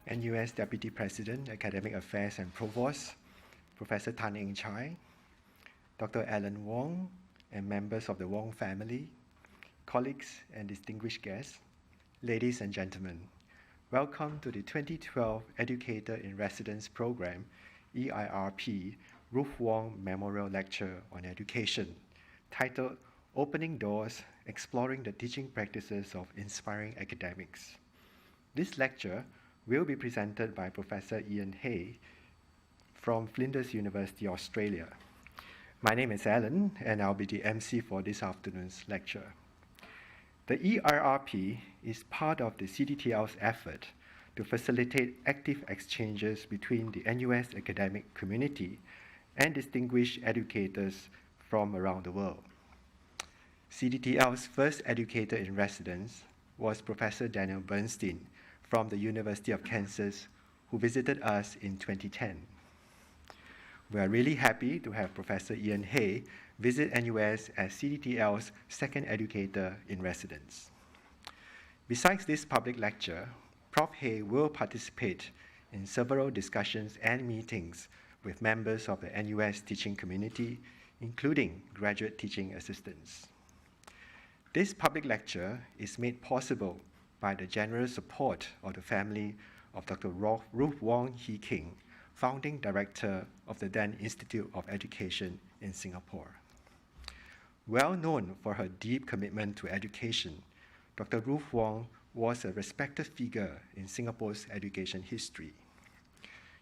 NUS Deputy President, Academic Affairs and Provost, Professor Tan Eng Chai, Dr. Alan Wong, and members of the Wong family, colleagues and distinguished guests, ladies and gentlemen, welcome to the 2012 Educator in Residence Program, EIRP, Ruth Wong Memorial Lecture on Education, titled Opening Doors, Exploring the Teaching Practices of Inspiring Academics. This lecture will be presented by Professor Iain Hay from Flinders University, Australia. My name is Alan, and I'll be the MC for this afternoon's lecture. The EIRP is part of the CDTL's effort to facilitate active exchanges between the NUS academic community and distinguished educators from around the world. CDTL's first educator in residence was Professor Daniel Bernstein from the University of Kansas, who visited us in 2010. We are really happy to have Professor Iain Hay visit NUS as CDTL's second educator in residence. Besides this public lecture, Prof. Hay will participate in several discussions and meetings with members of the NUS teaching community, including graduate teaching assistants. This public lecture is made possible by the generous support of the family of Dr. Ruth Wong Hee King, founding director of the then Institute of Education in Singapore. Well known for her deep commitment to education, Dr. Ruth Wong was a respected figure in Singapore's education history.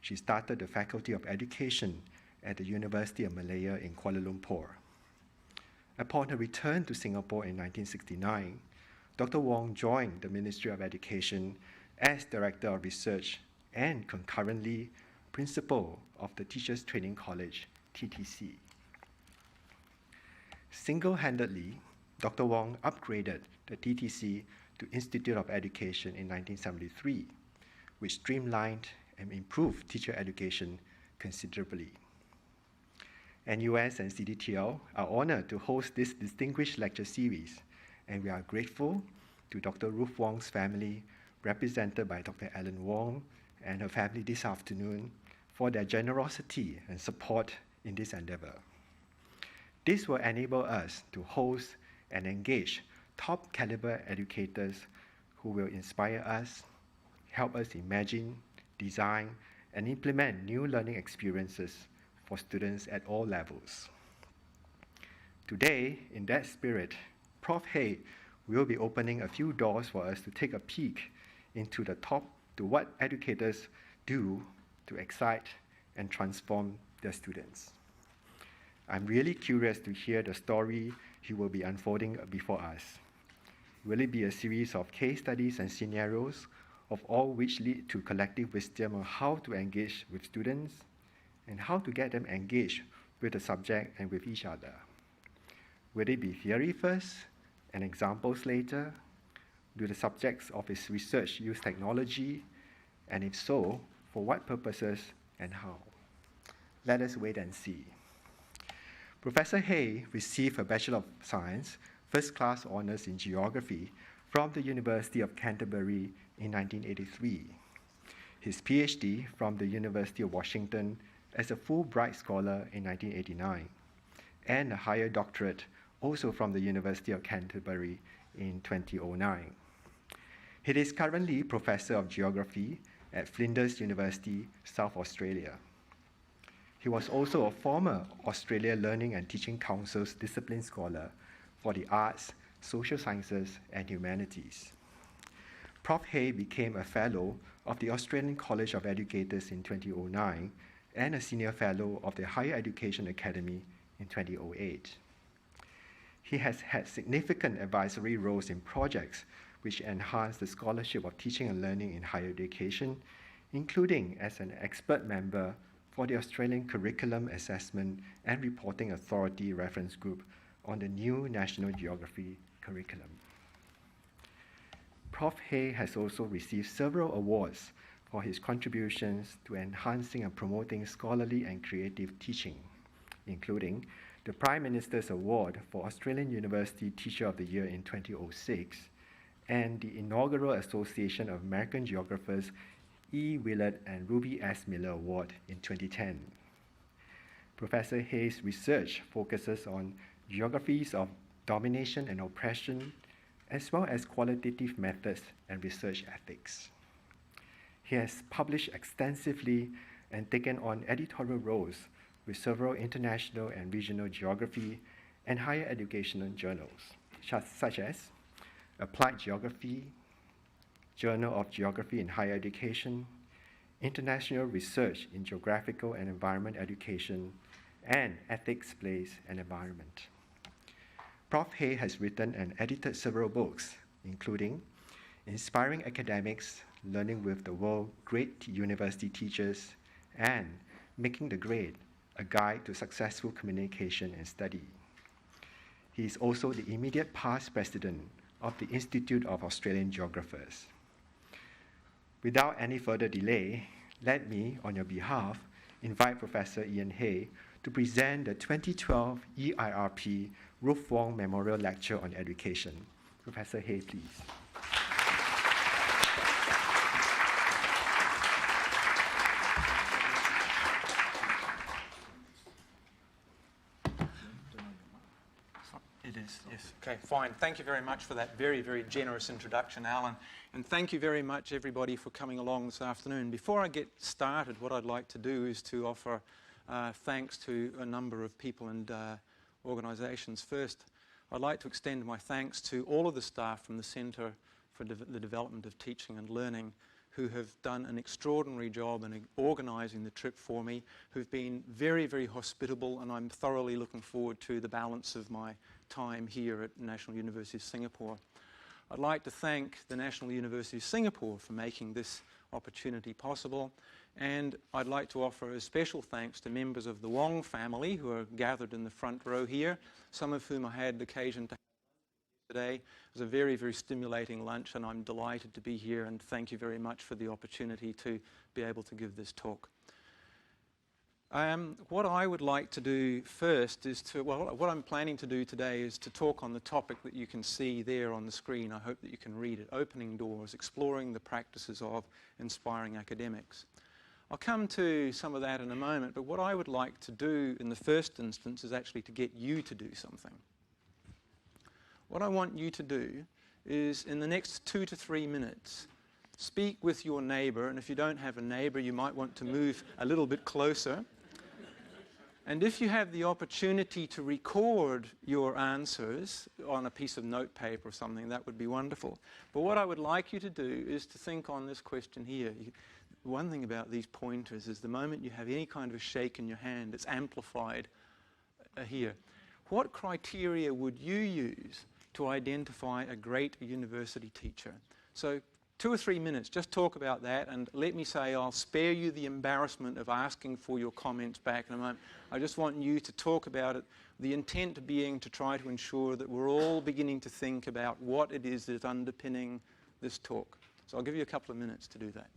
She started the Faculty of Education at the University of Malaya in Kuala Lumpur. Upon her return to Singapore in 1969, Dr. Wong joined the Ministry of Education as Director of Research and concurrently Principal of the Teachers Training College, TTC. Single-handedly, Dr. Wong upgraded the TTC to Institute of Education in 1973, which streamlined and improved teacher education considerably. NUS and CDTL are honored to host this distinguished lecture series, and we are grateful to Dr. Ruth Wong's family, represented by Dr. Alan Wong and her family this afternoon, for their generosity and support in this endeavor. This will enable us to host and engage top caliber educators who will inspire us, help us imagine, design, and implement new learning experiences for students at all levels. Today, in that spirit, Prof. Hay will be opening a few doors for us to take a peek into what educators do to excite and transform their students. I'm really curious to hear the story he will be unfolding before us. Will it be a series of case studies and scenarios, of all which lead to collective wisdom on how to engage with students and how to get them engaged with the subject and with each other? Will it be theory first and examples later? Do the subjects of his research use technology? And if so, for what purposes and how? Let us wait and see. Professor Hay received a Bachelor of Science, First Class Honours in Geography from the University of Canterbury in 1983. His PhD from the University of Washington as a Fulbright Scholar in 1989, and a higher doctorate also from the University of Canterbury in 2009. He is currently Professor of Geography at Flinders University, South Australia. He was also a former Australia Learning and Teaching Council's Discipline Scholar for the Arts, Social Sciences, and Humanities. Prof. Hay became a Fellow of the Australian College of Educators in 2009 and a Senior Fellow of the Higher Education Academy in 2008. He has had significant advisory roles in projects which enhance the scholarship of teaching and learning in higher education, including as an expert member for the Australian Curriculum Assessment and Reporting Authority Reference Group on the new National Geography curriculum. Prof. Hay has also received several awards for his contributions to enhancing and promoting scholarly and creative teaching, including the Prime Minister's Award for Australian University Teacher of the Year in 2006 and the inaugural Association of American Geographers E. Willard and Ruby S. Miller Award in 2010. Professor Hay's research focuses on geographies of domination and oppression, as well as qualitative methods and research ethics. He has published extensively and taken on editorial roles with several international and regional geography and higher educational journals, such as Applied Geography, Journal of Geography in Higher Education, International Research in Geographical and Environment Education, and Ethics, Place, and Environment. Prof. Hay has written and edited several books, including Inspiring Academics, Learning with the World's Great University Teachers, and Making the Grade, A Guide to Successful Communication and Study. He is also the immediate past president of the Institute of Australian Geographers. Without any further delay, let me, on your behalf, invite Professor Iain Hay to present the 2012 EIRP Ruth Wong Memorial Lecture on Education. Professor Hay, please. It is, yes. Okay, fine. Thank you very much for that very, very generous introduction, Alan. And thank you very much, everybody, for coming along this afternoon. Before I get started, what I'd like to do is to offer thanks to a number of people and organisations. First, I'd like to extend my thanks to all of the staff from the Centre for the Development of Teaching and Learning who have done an extraordinary job in organising the trip for me, who've been very, very hospitable, and I'm thoroughly looking forward to the balance of my time here at National University of Singapore. I'd like to thank the National University of Singapore for making this opportunity possible, and I'd like to offer a special thanks to members of the Wong family who are gathered in the front row here, some of whom I had the occasion to today. It was a very, very stimulating lunch, and I'm delighted to be here, and thank you very much for the opportunity to be able to give this talk. What I would like to do first is what I'm planning to do today is to talk on the topic that you can see there on the screen. I hope that you can read it. Opening Doors, Exploring the Practices of Inspiring Academics. I'll come to some of that in a moment, but what I would like to do in the first instance is actually to get you to do something. What I want you to do is, in the next 2 to 3 minutes, speak with your neighbour, and if you don't have a neighbour, you might want to move a little bit closer. And if you have the opportunity to record your answers on a piece of notepaper or something, that would be wonderful. But what I would like you to do is to think on this question here. One thing about these pointers is the moment you have any kind of a shake in your hand, it's amplified here. What criteria would you use to identify a great university teacher? So 2 or 3 minutes, just talk about that, and let me say I'll spare you the embarrassment of asking for your comments back in a moment. I just want you to talk about it, the intent being to try to ensure that we're all beginning to think about what it is that's underpinning this talk. So I'll give you a couple of minutes to do that.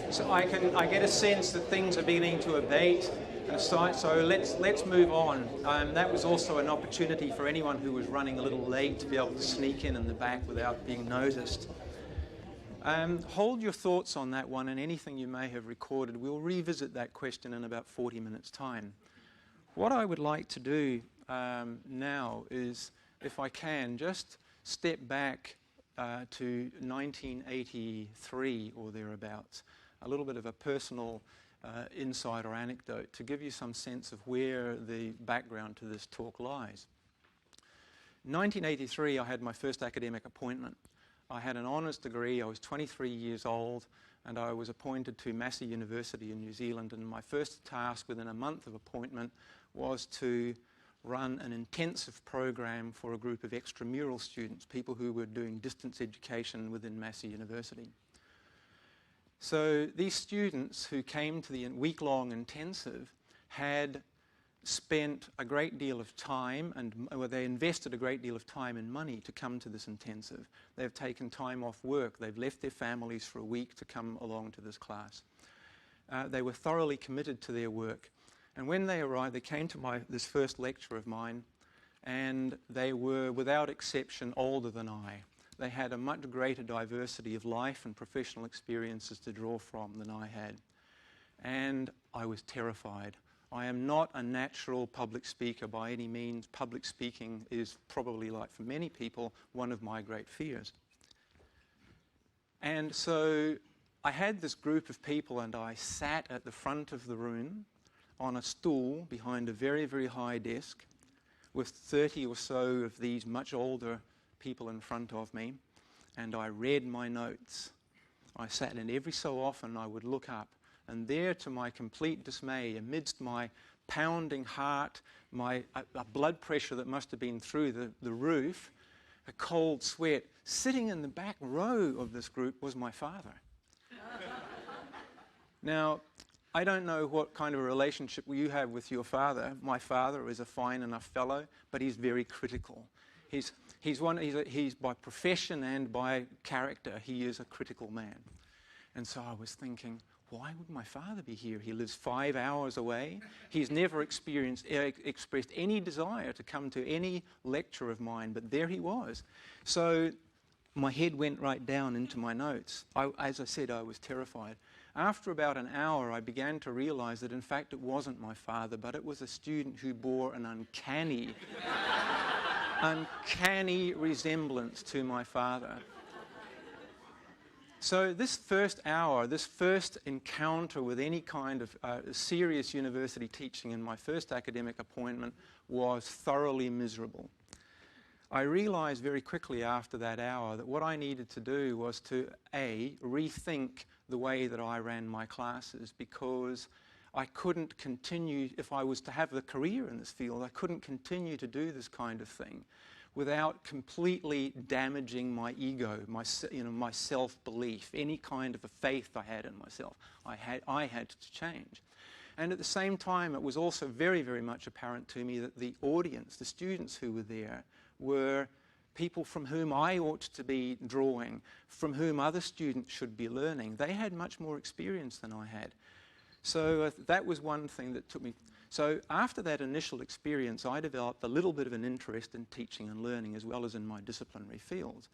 So I get a sense that things are beginning to abate. So let's move on. That was also an opportunity for anyone who was running a little late to be able to sneak in the back without being noticed. Hold your thoughts on that one and anything you may have recorded. We'll revisit that question in about 40 minutes' time. What I would like to do now is, if I can, just step back to 1983 or thereabouts, a little bit of a personal insight or anecdote to give you some sense of where the background to this talk lies. In 1983, I had my first academic appointment. I had an honours degree, I was 23 years old, and I was appointed to Massey University in New Zealand, and my first task within a month of appointment was to run an intensive program for a group of extramural students, people who were doing distance education within Massey University. So these students who came to the week-long intensive had spent a great deal of time they invested a great deal of time and money to come to this intensive. They've taken time off work. They've left their families for a week to come along to this class. They were thoroughly committed to their work. And when they arrived, they came to this first lecture of mine, and they were, without exception, older than I. They had a much greater diversity of life and professional experiences to draw from than I had. And I was terrified. I am not a natural public speaker by any means. Public speaking is probably, like for many people, one of my great fears. And so I had this group of people, and I sat at the front of the room on a stool behind a very, very high desk with 30 or so of these much older people in front of me, and I read my notes. I sat, and every so often I would look up, and there, to my complete dismay, amidst my pounding heart, a blood pressure that must have been through the roof, a cold sweat, sitting in the back row of this group was my father. Now, I don't know what kind of a relationship you have with your father. My father is a fine enough fellow, but he's very critical. He's by profession and by character, he is a critical man. And so I was thinking, why would my father be here? He lives 5 hours away. He's never expressed any desire to come to any lecture of mine, but there he was. So my head went right down into my notes. As I said, I was terrified. After about an hour, I began to realize that, in fact, it wasn't my father, but it was a student who bore an uncanny resemblance to my father. So this first hour, this first encounter with any kind of serious university teaching in my first academic appointment was thoroughly miserable. I realized very quickly after that hour that what I needed to do was to, rethink the way that I ran my classes, because I couldn't continue, if I was to have a career in this field, I couldn't continue to do this kind of thing without completely damaging my ego, my self-belief, any kind of a faith I had in myself. I had to change. And at the same time, it was also very, very much apparent to me that the audience, the students who were there, were people from whom I ought to be drawing, from whom other students should be learning. They had much more experience than I had. So that was one thing that took me. So after that initial experience, I developed a little bit of an interest in teaching and learning, as well as in my disciplinary fields.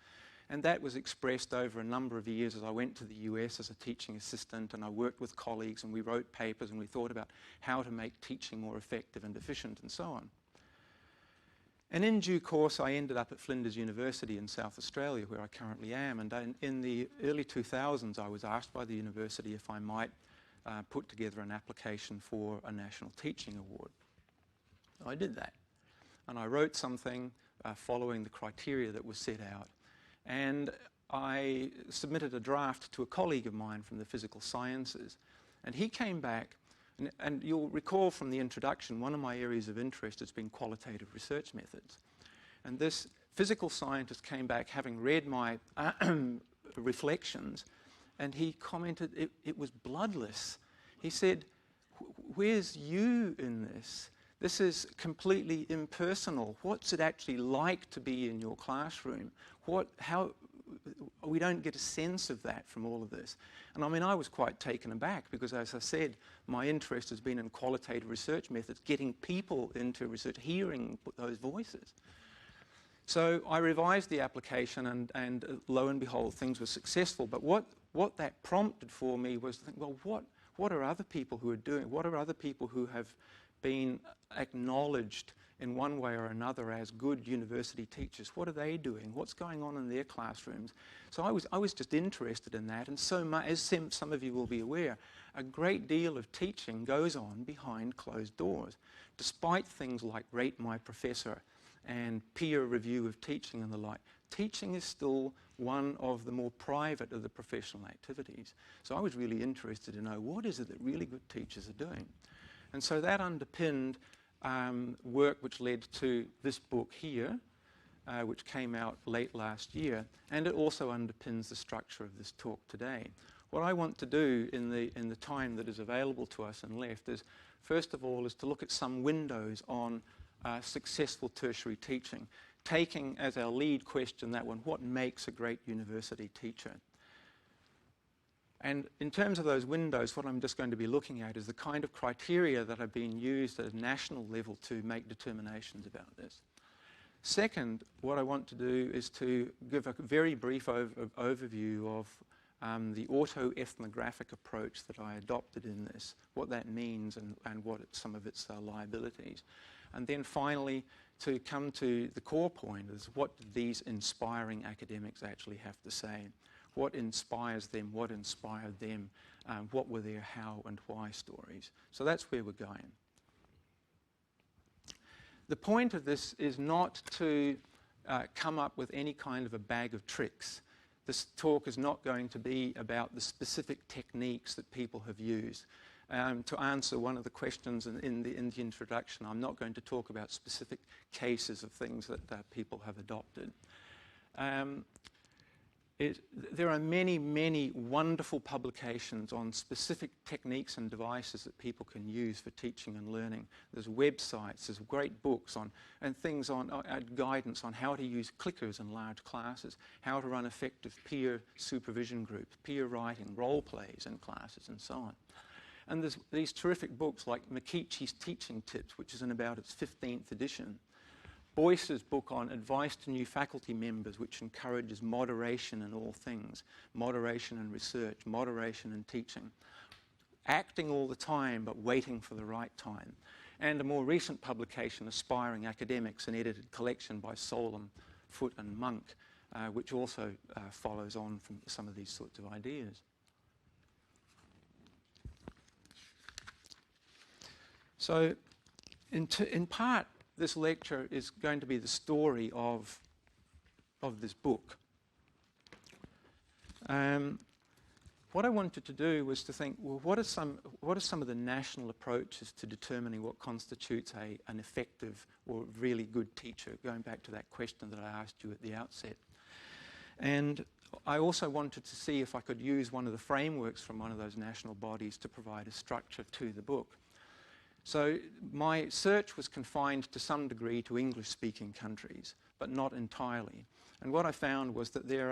And that was expressed over a number of years as I went to the US as a teaching assistant, and I worked with colleagues, and we wrote papers, and we thought about how to make teaching more effective and efficient, and so on. And in due course, I ended up at Flinders University in South Australia, where I currently am. And in the early 2000s, I was asked by the university if I might put together an application for a National Teaching Award. I did that. And I wrote something following the criteria that was set out. And I submitted a draft to a colleague of mine from the physical sciences. And he came back. And you'll recall from the introduction, one of my areas of interest has been qualitative research methods. And this physical scientist came back having read my reflections, and he commented it was bloodless. He said, "Where's you in this? This is completely impersonal. What's it actually like to be in your classroom? we don't get a sense of that from all of this. And I mean, I was quite taken aback because, as I said, my interest has been in qualitative research methods, getting people into research, hearing those voices. So I revised the application, and lo and behold, things were successful. But what that prompted for me was to think, well, what are other people who are doing? What are other people who have been acknowledged in one way or another as good university teachers? What are they doing? What's going on in their classrooms? So I was just interested in that. And so much, as some of you will be aware, a great deal of teaching goes on behind closed doors, despite things like Rate My Professor and peer review of teaching and the like. Teaching is still one of the more private of the professional activities. So I was really interested to know, what is it that really good teachers are doing? And so that underpinned work which led to this book here, which came out late last year, and it also underpins the structure of this talk today. What I want to do in the time that is available to us and left is, first of all, is to look at some windows on successful tertiary teaching, taking as our lead question that one, what makes a great university teacher? And in terms of those windows, what I'm just going to be looking at is the kind of criteria that have been used at a national level to make determinations about this. Second, what I want to do is to give a very brief overview of the autoethnographic approach that I adopted in this, what that means and what some of its liabilities. And then finally, to come to the core point is, what do these inspiring academics actually have to say? What inspires them? What inspired them? What were their how and why stories? So that's where we're going. The point of this is not to come up with any kind of a bag of tricks. This talk is not going to be about the specific techniques that people have used. To answer one of the questions in the introduction, I'm not going to talk about specific cases of things that people have adopted. There are many, many wonderful publications on specific techniques and devices that people can use for teaching and learning. There's websites, there's great books and things on guidance on how to use clickers in large classes, how to run effective peer supervision groups, peer writing, role plays in classes, and so on. And there's these terrific books like McKeachie's Teaching Tips, which is in about its 15th edition. Boyce's book on advice to new faculty members, which encourages moderation in all things, moderation in research, moderation in teaching, acting all the time but waiting for the right time. And a more recent publication, Aspiring Academics, an edited collection by Solem, Foote and Monk, which also follows on from some of these sorts of ideas. So in part, this lecture is going to be the story of this book. What I wanted to do was to think, well, what are some of the national approaches to determining what constitutes an effective or really good teacher, going back to that question that I asked you at the outset. And I also wanted to see if I could use one of the frameworks from one of those national bodies to provide a structure to the book. So my search was confined to some degree to English-speaking countries, but not entirely. And what I found was that there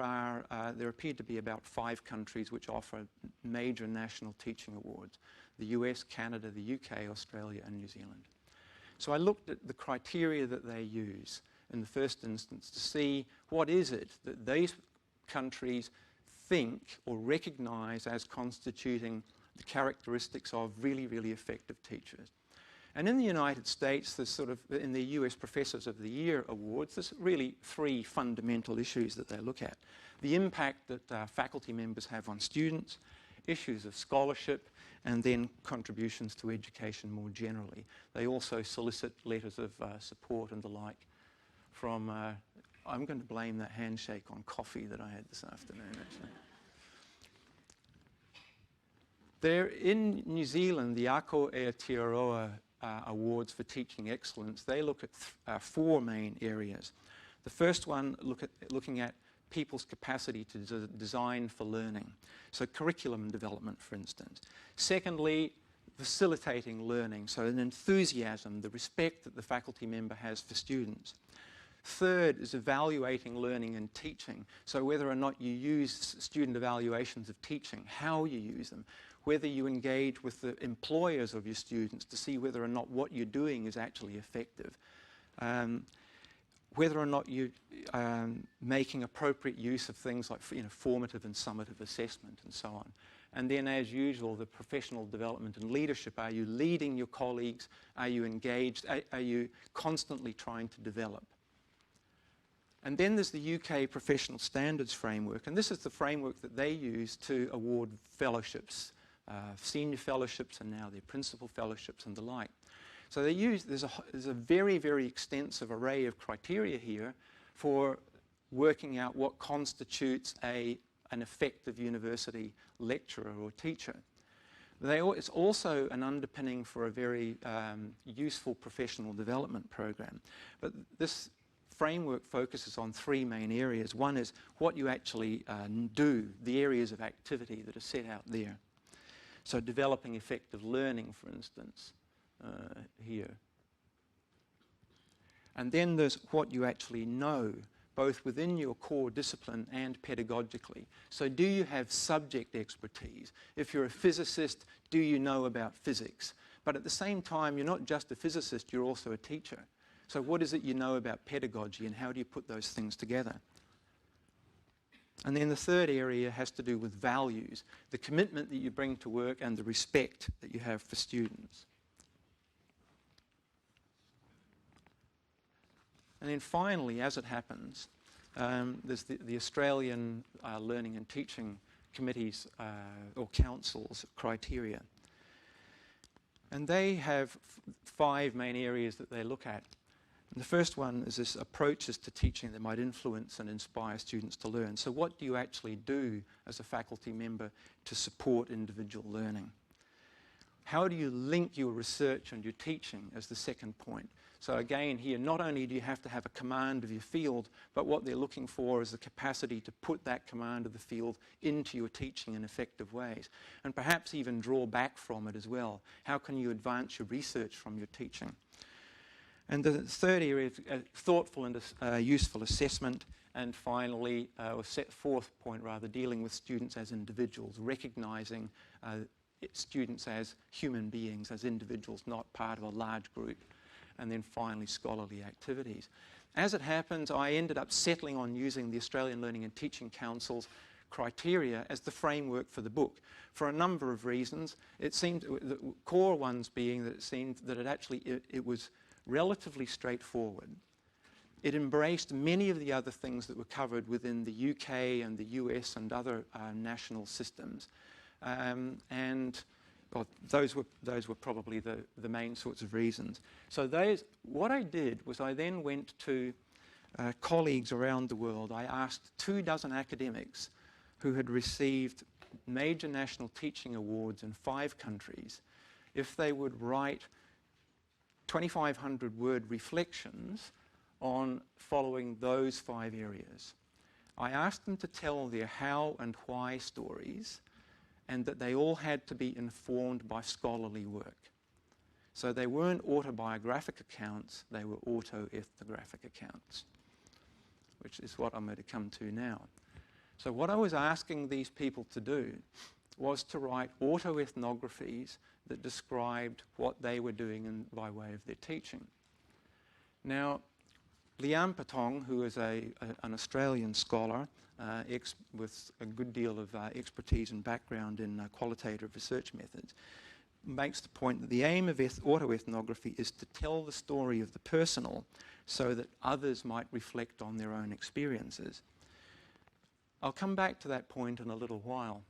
appeared to be about 5 countries which offer major national teaching awards: the US, Canada, the UK, Australia, and New Zealand. So I looked at the criteria that they use in the first instance to see what is it that these countries think or recognize as constituting the characteristics of really, really effective teachers. And in the United States, there's in the US Professors of the Year Awards, there's really 3 fundamental issues that they look at. The impact that faculty members have on students, issues of scholarship, and then contributions to education more generally. They also solicit letters of support and the like from, I'm going to blame that handshake on coffee that I had this afternoon, actually. There, in New Zealand, the Ako Aotearoa Awards for Teaching Excellence, they look at 4 main areas. The first one, looking at people's capacity to design for learning. So curriculum development, for instance. Secondly, facilitating learning, so an enthusiasm, the respect that the faculty member has for students. Third is evaluating learning and teaching. So whether or not you use student evaluations of teaching, how you use them, whether you engage with the employers of your students to see whether or not what you're doing is actually effective, whether or not you're making appropriate use of things like formative and summative assessment and so on. And then, as usual, the professional development and leadership. Are you leading your colleagues? Are you engaged? Are you constantly trying to develop? And then there's the UK Professional Standards Framework, and this is the framework that they use to award fellowships, senior fellowships, and now their principal fellowships and the like. So they use, there's a very, very extensive array of criteria here for working out what constitutes an effective university lecturer or teacher. It's also an underpinning for a very useful professional development program. But this framework focuses on three main areas. One is what you actually do, the areas of activity that are set out there. So developing effective learning, for instance, here. And then there's what you actually know, both within your core discipline and pedagogically. So do you have subject expertise? If you're a physicist, do you know about physics? But at the same time, you're not just a physicist, you're also a teacher. So what is it you know about pedagogy, and how do you put those things together? And then the third area has to do with values, the commitment that you bring to work and the respect that you have for students. And then finally, as it happens, there's the Australian Learning and Teaching Committees or Councils criteria. And they have five main areas that they look at. And the first one is this approaches to teaching that might influence and inspire students to learn. So what do you actually do as a faculty member to support individual learning? How do you link your research and your teaching as the second point? So again here, not only do you have to have a command of your field, but what they're looking for is the capacity to put that command of the field into your teaching in effective ways, and perhaps even draw back from it as well. How can you advance your research from your teaching? And the third area is thoughtful and useful assessment, and finally, fourth point rather, dealing with students as individuals, recognising students as human beings, as individuals, not part of a large group. And then finally, scholarly activities. As it happens, I ended up settling on using the Australian Learning and Teaching Council's criteria as the framework for the book for a number of reasons. It seemed, the core ones being that it seemed that it was relatively straightforward. It embraced many of the other things that were covered within the UK and the US and other national systems. Well, those were probably the main sorts of reasons. So what I did was I then went to colleagues around the world. I asked 24 academics who had received major national teaching awards in 5 countries if they would write 2,500-word reflections on following those 5 areas. I asked them to tell their how and why stories, and that they all had to be informed by scholarly work. So they weren't autobiographic accounts, they were autoethnographic accounts, which is what I'm going to come to now. So what I was asking these people to do was to write autoethnographies that described what they were doing by way of their teaching. Now, Iain Hay, who is an Australian scholar with a good deal of expertise and background in qualitative research methods, makes the point that the aim of autoethnography is to tell the story of the personal so that others might reflect on their own experiences. I'll come back to that point in a little while.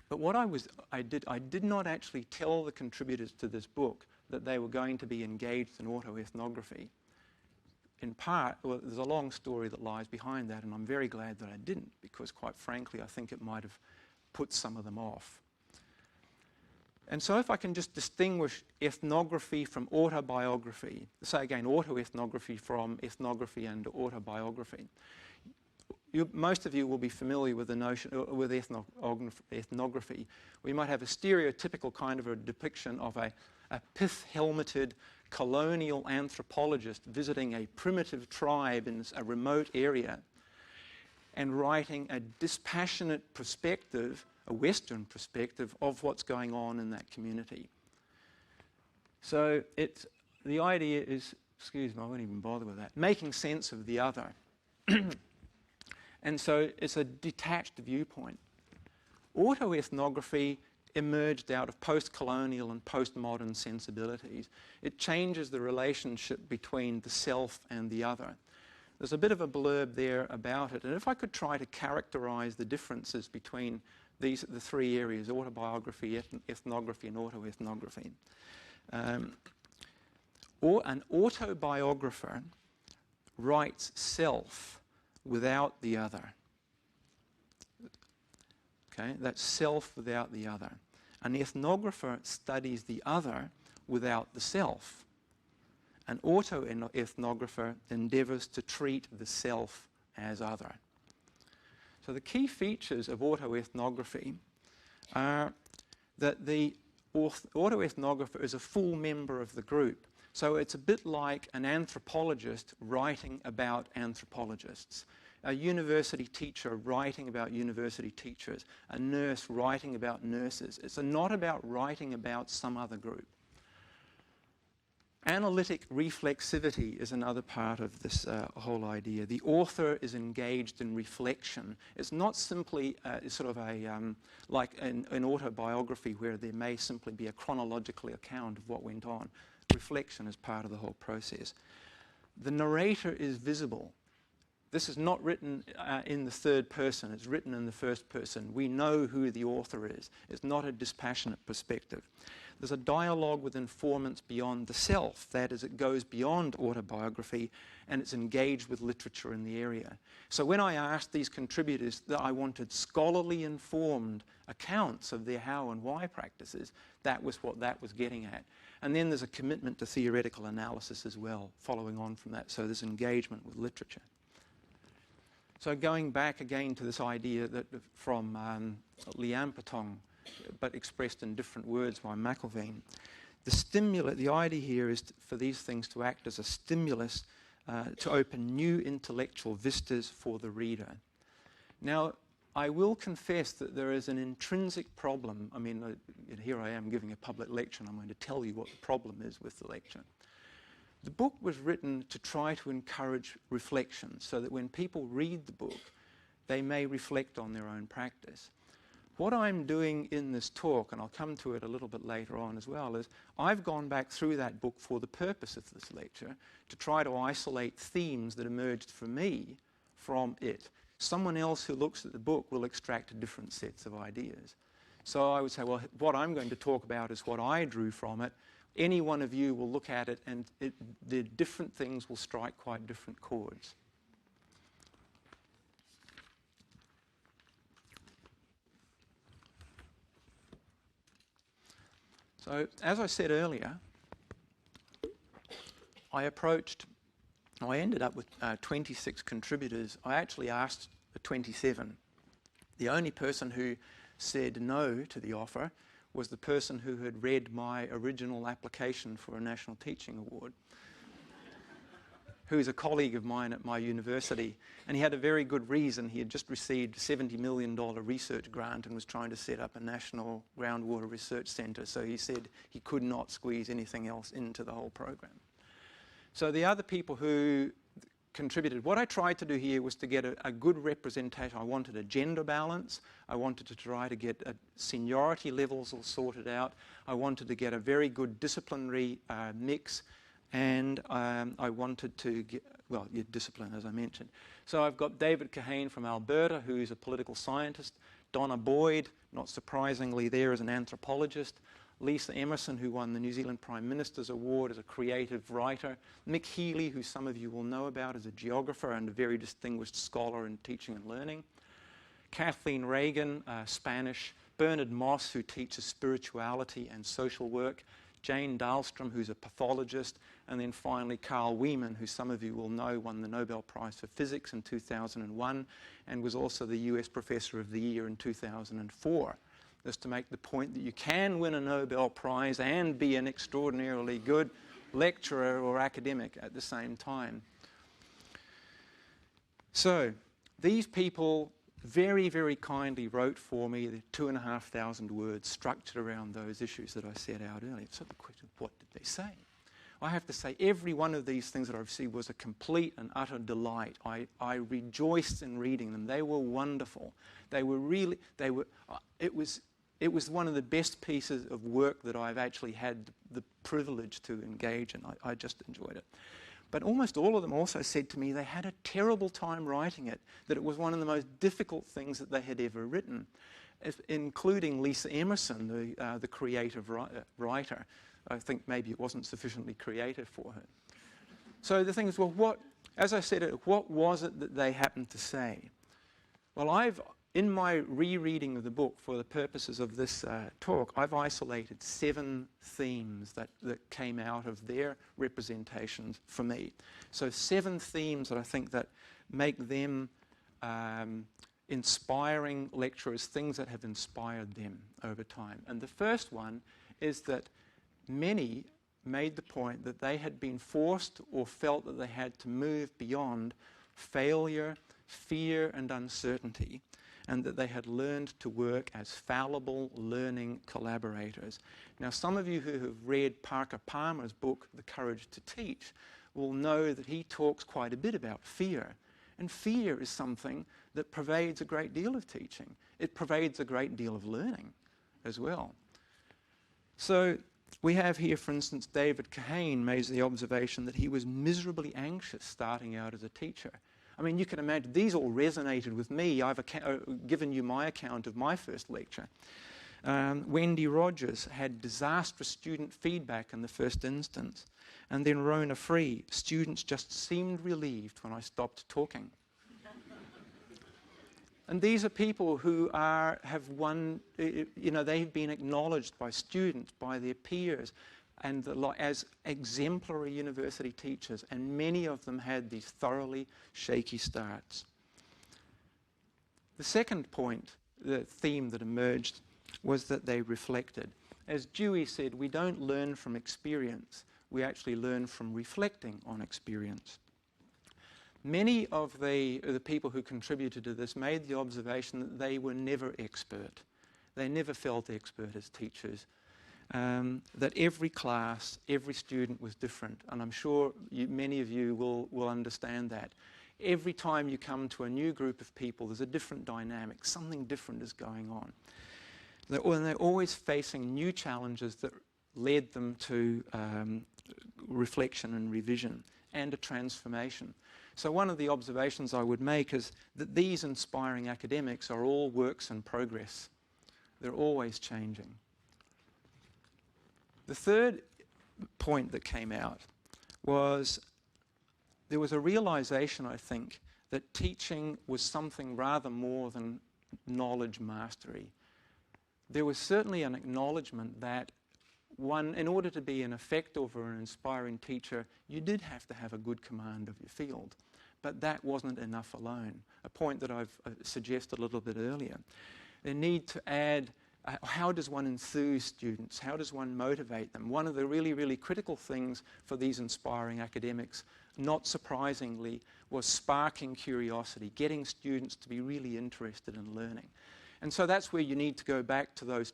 But what I did not actually tell the contributors to this book that they were going to be engaged in autoethnography. In part, well, there's a long story that lies behind that, and I'm very glad that I didn't, because quite frankly, I think it might have put some of them off. And so if I can just distinguish ethnography from autobiography, say again, autoethnography from ethnography and autobiography. Most of you will be familiar with the notion, with ethnography. We might have a stereotypical kind of a depiction of a pith-helmeted colonial anthropologist visiting a primitive tribe in a remote area and writing a dispassionate perspective, a Western perspective, of what's going on in that community. So the idea is, excuse me, I won't even bother with that, making sense of the other. And so it's a detached viewpoint. Autoethnography emerged out of post-colonial and postmodern sensibilities. It changes the relationship between the self and the other. There's a bit of a blurb there about it, and if I could try to characterize the differences between the three areas, autobiography, ethnography, and autoethnography. Or an autobiographer writes self without the other. Okay, that's self without the other. An ethnographer studies the other without the self. An autoethnographer endeavours to treat the self as other. So the key features of autoethnography are that the autoethnographer is a full member of the group. So it's a bit like an anthropologist writing about anthropologists, a university teacher writing about university teachers, a nurse writing about nurses. It's not about writing about some other group. Analytic reflexivity is another part of this whole idea. The author is engaged in reflection. It's not simply sort of like an autobiography where there may simply be a chronological account of what went on. Reflection is part of the whole process. The narrator is visible. This is not written in the third person. It's written in the first person. We know who the author is. It's not a dispassionate perspective. There's a dialogue with informants beyond the self. That is, it goes beyond autobiography and it's engaged with literature in the area. So when I asked these contributors that I wanted scholarly informed accounts of their how and why practices, that was what that was getting at. And then there's a commitment to theoretical analysis as well, following on from that. So there's engagement with literature. So going back again to this idea that from Liam Patong, but expressed in different words by McIlveen, the idea here is for these things to act as a stimulus to open new intellectual vistas for the reader. Now, I will confess that there is an intrinsic problem. I mean, here I am giving a public lecture, and I'm going to tell you what the problem is with the lecture. The book was written to try to encourage reflection so that when people read the book, they may reflect on their own practice. What I'm doing in this talk, and I'll come to it a little bit later on as well, is I've gone back through that book for the purpose of this lecture to try to isolate themes that emerged for me from it. Someone else who looks at the book will extract different sets of ideas. So I would say, well, what I'm going to talk about is what I drew from it. Any one of you will look at it and the different things will strike quite different chords. So, as I said earlier, I ended up with 26 contributors. I actually asked for 27. The only person who said no to the offer was the person who had read my original application for a National Teaching Award, who is a colleague of mine at my university. And he had a very good reason. He had just received a $70 million research grant and was trying to set up a national groundwater research centre. So he said he could not squeeze anything else into the whole program. So the other people who contributed, what I tried to do here was to get a good representation. I wanted a gender balance. I wanted to try to get seniority levels all sorted out. I wanted to get a very good disciplinary mix. And I wanted to get, well, discipline, as I mentioned. So I've got David Kahane from Alberta, who's a political scientist. Donna Boyd, not surprisingly there, as an anthropologist. Lisa Emerson, who won the New Zealand Prime Minister's Award as a creative writer. Mick Healy, who some of you will know about as a geographer and a very distinguished scholar in teaching and learning. Kathleen Reagan, Spanish. Bernard Moss, who teaches spirituality and social work. Jane Dahlstrom, who's a pathologist, and then finally Carl Wieman, who some of you will know won the Nobel Prize for Physics in 2001 and was also the US Professor of the Year in 2004. Just to make the point that you can win a Nobel Prize and be an extraordinarily good lecturer or academic at the same time. So these people very, very kindly wrote for me the 2,500 words structured around those issues that I set out earlier. So the question, what did they say? I have to say every one of these things that I received was a complete and utter delight. I rejoiced in reading them. They were wonderful. It was one of the best pieces of work that I've actually had the privilege to engage in. I just enjoyed it. But almost all of them also said to me they had a terrible time writing it, that it was one of the most difficult things that they had ever written, including Lisa Emerson, the creative writer. I think maybe it wasn't sufficiently creative for her. So the thing is, well, as I said, what was it that they happened to say? Well, in my rereading of the book for the purposes of this talk, I've isolated 7 themes that came out of their representations for me. So 7 themes that I think that make them inspiring lecturers, things that have inspired them over time. And the first one is that many made the point that they had been forced or felt that they had to move beyond failure, fear, and uncertainty, and that they had learned to work as fallible, learning collaborators. Now, some of you who have read Parker Palmer's book, The Courage to Teach, will know that he talks quite a bit about fear. And fear is something that pervades a great deal of teaching. It pervades a great deal of learning as well. So we have here, for instance, David Kahane made the observation that he was miserably anxious starting out as a teacher. I mean, you can imagine, these all resonated with me. I've given you my account of my first lecture. Wendy Rogers had disastrous student feedback in the first instance. And then Rona Free, students just seemed relieved when I stopped talking. And these are people who have won, they've been acknowledged by students, by their peers, and as exemplary university teachers, and many of them had these thoroughly shaky starts. The second point, the theme that emerged, was that they reflected. As Dewey said, we don't learn from experience, we actually learn from reflecting on experience. Many of the people who contributed to this made the observation that they were never expert. They never felt expert as teachers. That every class, every student was different, and I'm sure many of you will understand that. Every time you come to a new group of people, there's a different dynamic, something different is going on. They're always facing new challenges that led them to reflection and revision and a transformation. So one of the observations I would make is that these inspiring academics are all works in progress. They're always changing. The third point that came out was there was a realization, I think, that teaching was something rather more than knowledge mastery. There was certainly an acknowledgement that in order to be an effective or an inspiring teacher, you did have to have a good command of your field. But that wasn't enough alone, a point that I've suggested a little bit earlier. They need to add, how does one enthuse students? How does one motivate them? One of the really, really critical things for these inspiring academics, not surprisingly, was sparking curiosity, getting students to be really interested in learning. And so that's where you need to go back to those,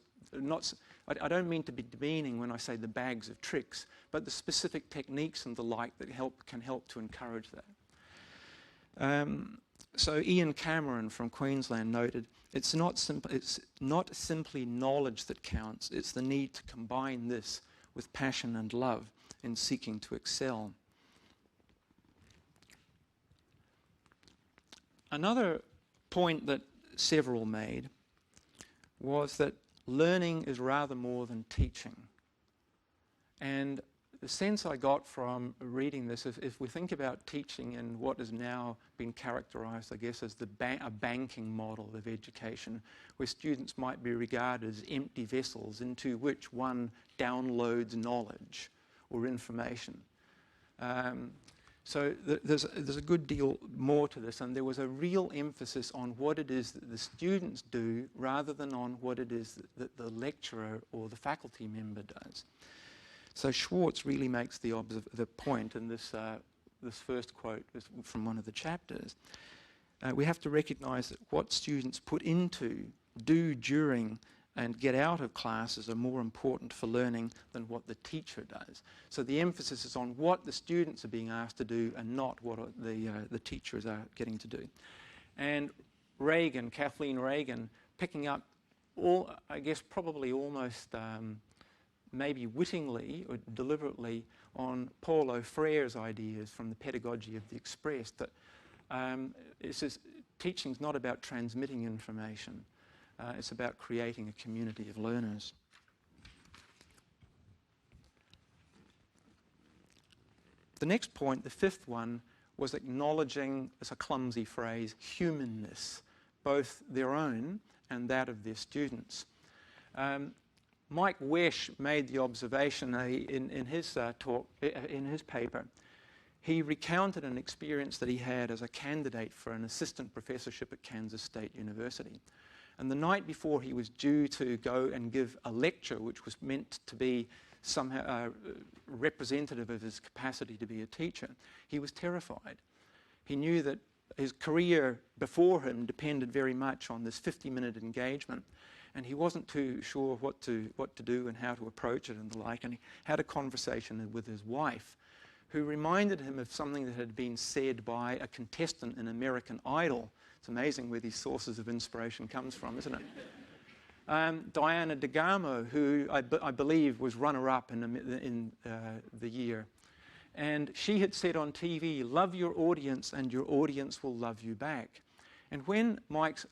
I don't mean to be demeaning when I say the bags of tricks, but the specific techniques and the like that can help to encourage that. So Ian Cameron from Queensland noted, it's not simply knowledge that counts, it's the need to combine this with passion and love in seeking to excel. Another point that several made was that learning is rather more than teaching. And the sense I got from reading this, if we think about teaching in what has now been characterized, I guess, as a banking model of education, where students might be regarded as empty vessels into which one downloads knowledge or information. So there's a good deal more to this, and there was a real emphasis on what it is that the students do rather than on what it is that the lecturer or the faculty member does. So Schwartz really makes the point in this, this first quote is from one of the chapters. We have to recognise that what students put into, do during, and get out of classes are more important for learning than what the teacher does. So the emphasis is on what the students are being asked to do and not what the teachers are getting to do. And Kathleen Reagan, picking up I guess probably almost maybe wittingly or deliberately on Paulo Freire's ideas from the Pedagogy of the Express, that teaching's not about transmitting information. It's about creating a community of learners. The next point, the fifth one, was acknowledging, as a clumsy phrase, humanness, both their own and that of their students. Mike Wesch made the observation in his talk, in his paper. He recounted an experience that he had as a candidate for an assistant professorship at Kansas State University. And the night before he was due to go and give a lecture, which was meant to be somehow representative of his capacity to be a teacher, he was terrified. He knew that his career before him depended very much on this 50-minute engagement, and he wasn't too sure what to do and how to approach it and the like. And he had a conversation with his wife, who reminded him of something that had been said by a contestant in American Idol. It's amazing where these sources of inspiration comes from, isn't it? Diana DeGamo, who I believe was runner-up in the year. And she had said on TV, "Love your audience and your audience will love you back." And when Mike's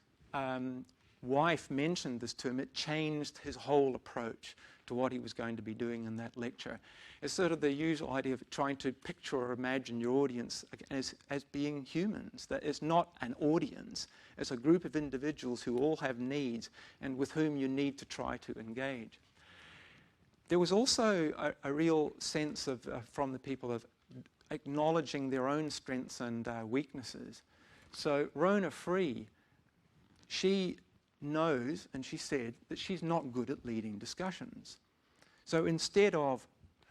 wife mentioned this to him, it changed his whole approach to what he was going to be doing in that lecture. It's sort of the usual idea of trying to picture or imagine your audience as being humans. That it's not an audience, it's a group of individuals who all have needs and with whom you need to try to engage. There was also a real sense of, from the people, of acknowledging their own strengths and weaknesses. So Rona Free, she knows, and she said, that she's not good at leading discussions. So instead of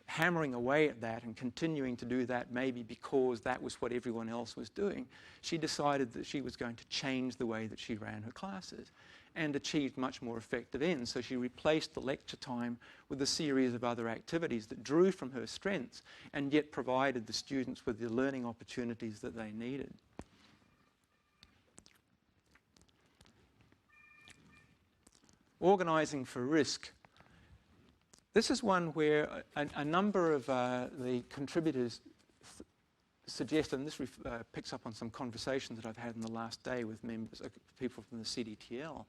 hammering away at that and continuing to do that maybe because that was what everyone else was doing, she decided that she was going to change the way that she ran her classes and achieved much more effective ends. So she replaced the lecture time with a series of other activities that drew from her strengths and yet provided the students with the learning opportunities that they needed. Organising for risk. This is one where a number of the contributors suggest, and this picks up on some conversations that I've had in the last day with members, people from the CDTL,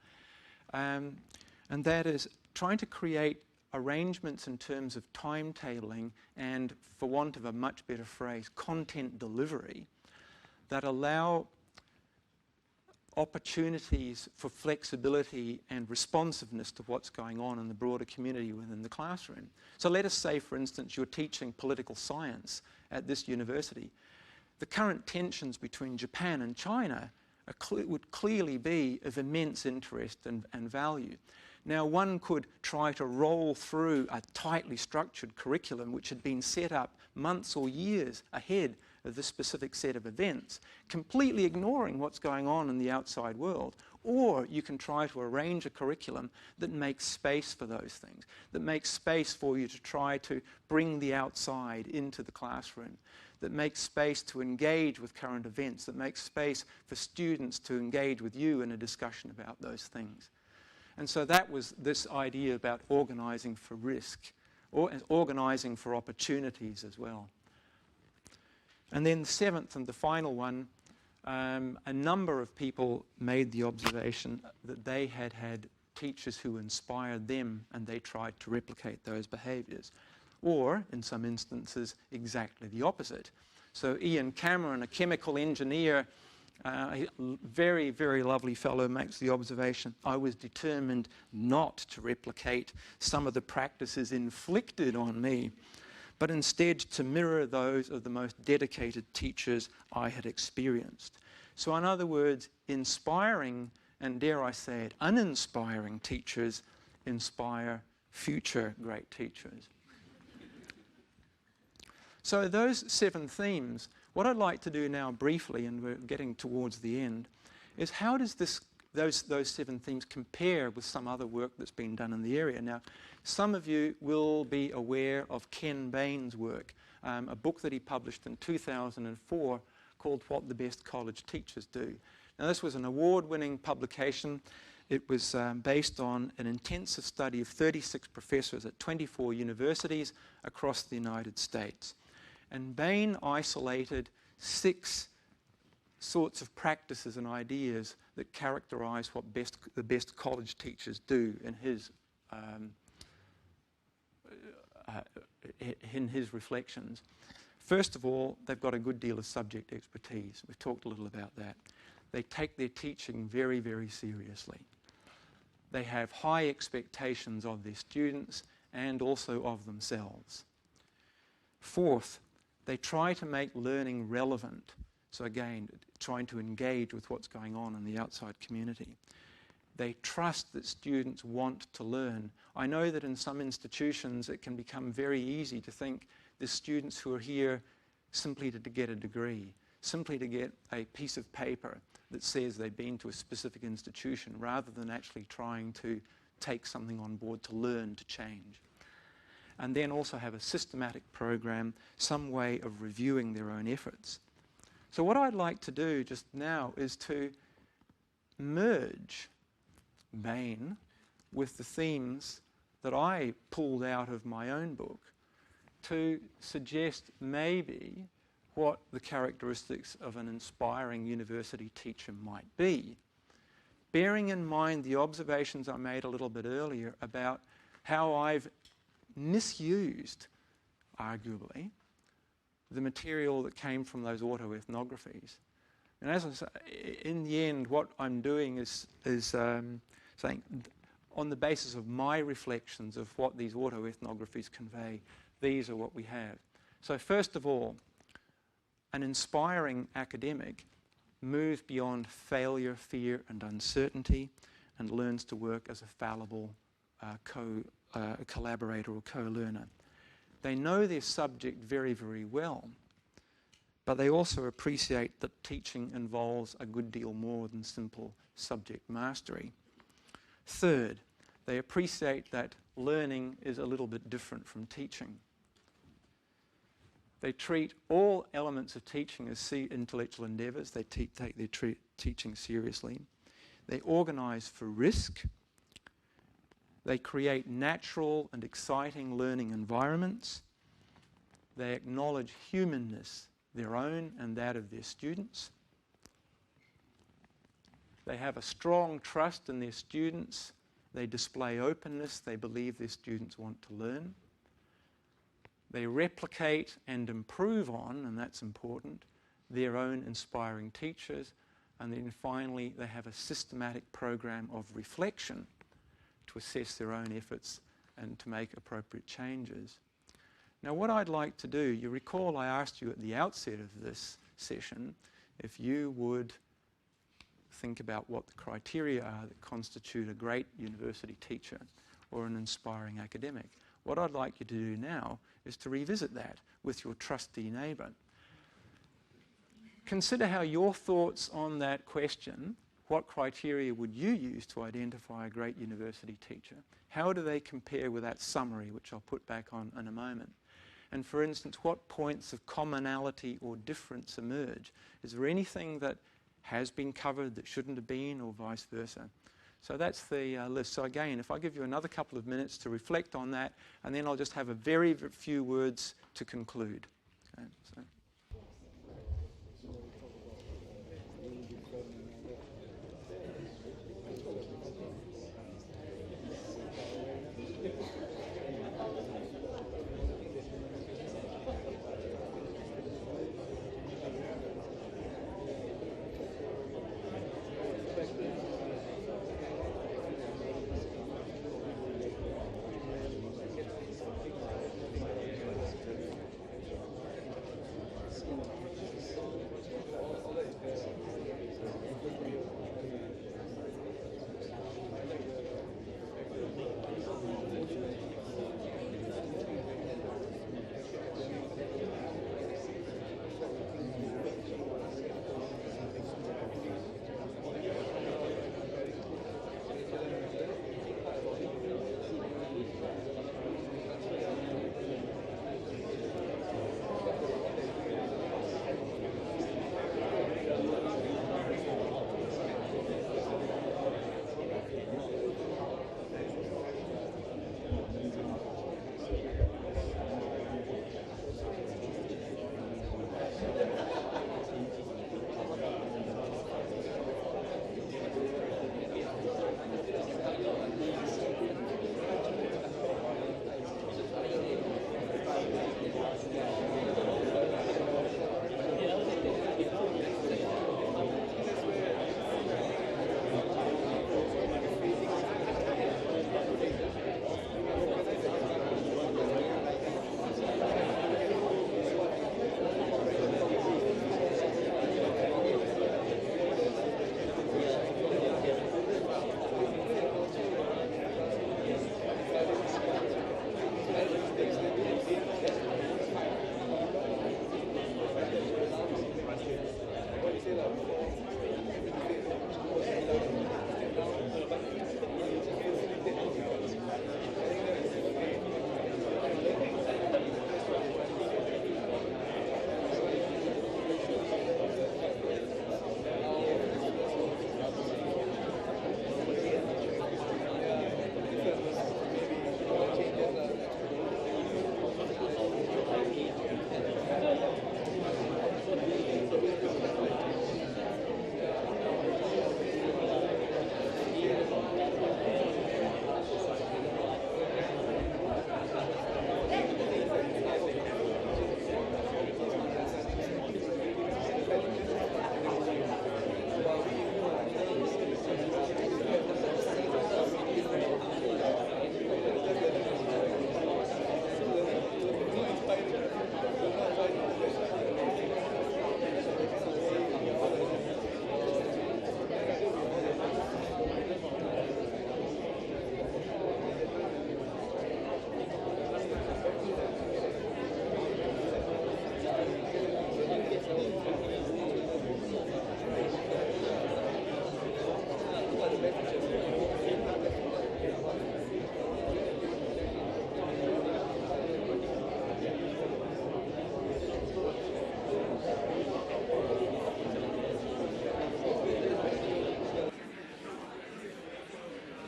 and that is trying to create arrangements in terms of timetabling and, for want of a much better phrase, content delivery that allow opportunities for flexibility and responsiveness to what's going on in the broader community within the classroom. So let us say, for instance, you're teaching political science at this university. The current tensions between Japan and China would clearly be of immense interest and value. Now, one could try to roll through a tightly structured curriculum which had been set up months or years ahead of this specific set of events, completely ignoring what's going on in the outside world. Or you can try to arrange a curriculum that makes space for those things, that makes space for you to try to bring the outside into the classroom, that makes space to engage with current events, that makes space for students to engage with you in a discussion about those things. And so that was this idea about organising for risk, or organising for opportunities as well. And then the seventh and the final one, a number of people made the observation that they had had teachers who inspired them and they tried to replicate those behaviours. Or, in some instances, exactly the opposite. So Ian Cameron, a chemical engineer, a very, very lovely fellow, makes the observation, I was determined not to replicate some of the practices inflicted on me, but instead to mirror those of the most dedicated teachers I had experienced. So in other words, inspiring, and dare I say it, uninspiring teachers inspire future great teachers. So those 7 themes, what I'd like to do now briefly, and we're getting towards the end, is how does those 7 themes compare with some other work that's been done in the area? Now, some of you will be aware of Ken Bain's work, a book that he published in 2004 called What the Best College Teachers Do. Now, this was an award-winning publication. It was based on an intensive study of 36 professors at 24 universities across the United States. And Bain isolated 6 sorts of practices and ideas that characterize what the best college teachers do in his reflections. First of all, they've got a good deal of subject expertise. We've talked a little about that. They take their teaching very, very seriously. They have high expectations of their students and also of themselves. Fourth, they try to make learning relevant. So again, trying to engage with what's going on in the outside community. They trust that students want to learn. I know that in some institutions it can become very easy to think the students who are here simply to get a degree, simply to get a piece of paper that says they've been to a specific institution, rather than actually trying to take something on board to learn, to change. And then also have a systematic program, some way of reviewing their own efforts. So what I'd like to do just now is to merge Bain with the themes that I pulled out of my own book to suggest maybe what the characteristics of an inspiring university teacher might be, bearing in mind the observations I made a little bit earlier about how I've misused, arguably, the material that came from those autoethnographies. And as I say, in the end, what I'm doing is saying, on the basis of my reflections of what these autoethnographies convey, these are what we have. So first of all, an inspiring academic moves beyond failure, fear, and uncertainty, and learns to work as a fallible collaborator or co-learner. They know their subject very, very well, but they also appreciate that teaching involves a good deal more than simple subject mastery. Third, they appreciate that learning is a little bit different from teaching. They treat all elements of teaching as intellectual endeavours. They take their teaching seriously. They organise for risk. They create natural and exciting learning environments. They acknowledge humanness, their own and that of their students. They have a strong trust in their students. They display openness. They believe their students want to learn. They replicate and improve on, and that's important, their own inspiring teachers. And then finally, they have a systematic program of reflection to assess their own efforts and to make appropriate changes. Now, what I'd like to do, you recall I asked you at the outset of this session if you would think about what the criteria are that constitute a great university teacher or an inspiring academic. What I'd like you to do now is to revisit that with your trustee neighbour. Consider how your thoughts on that question, what criteria would you use to identify a great university teacher? How do they compare with that summary, which I'll put back on in a moment? And for instance, what points of commonality or difference emerge? Is there anything that has been covered that shouldn't have been, or vice versa? So that's the list. So again, if I give you another couple of minutes to reflect on that, and then I'll just have a very few words to conclude. Okay, so.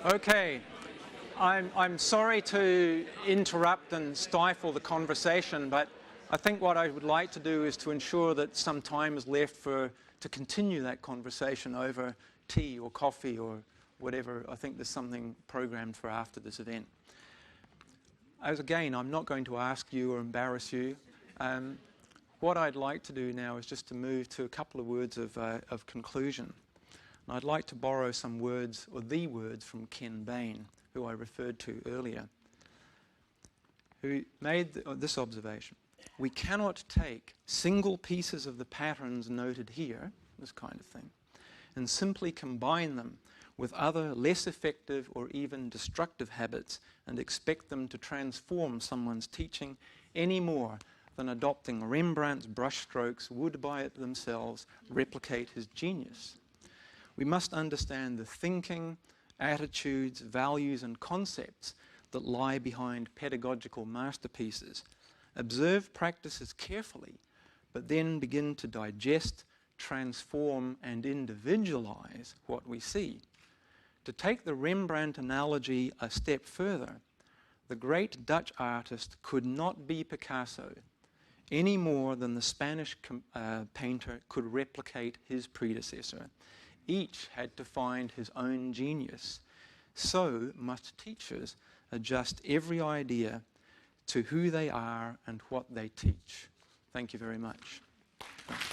Okay. I'm sorry to interrupt and stifle the conversation, but I think what I would like to do is to ensure that some time is left to continue that conversation over tea or coffee or whatever. I think there's something programmed for after this event. Again, I'm not going to ask you or embarrass you. What I'd like to do now is just to move to a couple of words of conclusion. And I'd like to borrow some words, or the words, from Ken Bain, who I referred to earlier, who made this observation. We cannot take single pieces of the patterns noted here, this kind of thing, and simply combine them with other less effective or even destructive habits and expect them to transform someone's teaching any more than adopting Rembrandt's brushstrokes would by it themselves replicate his genius. We must understand the thinking, attitudes, values and concepts that lie behind pedagogical masterpieces. Observe practices carefully, but then begin to digest, transform and individualize what we see. To take the Rembrandt analogy a step further, the great Dutch artist could not be Picasso any more than the Spanish painter could replicate his predecessor. Each had to find his own genius. So must teachers adjust every idea to who they are and what they teach. Thank you very much. Thanks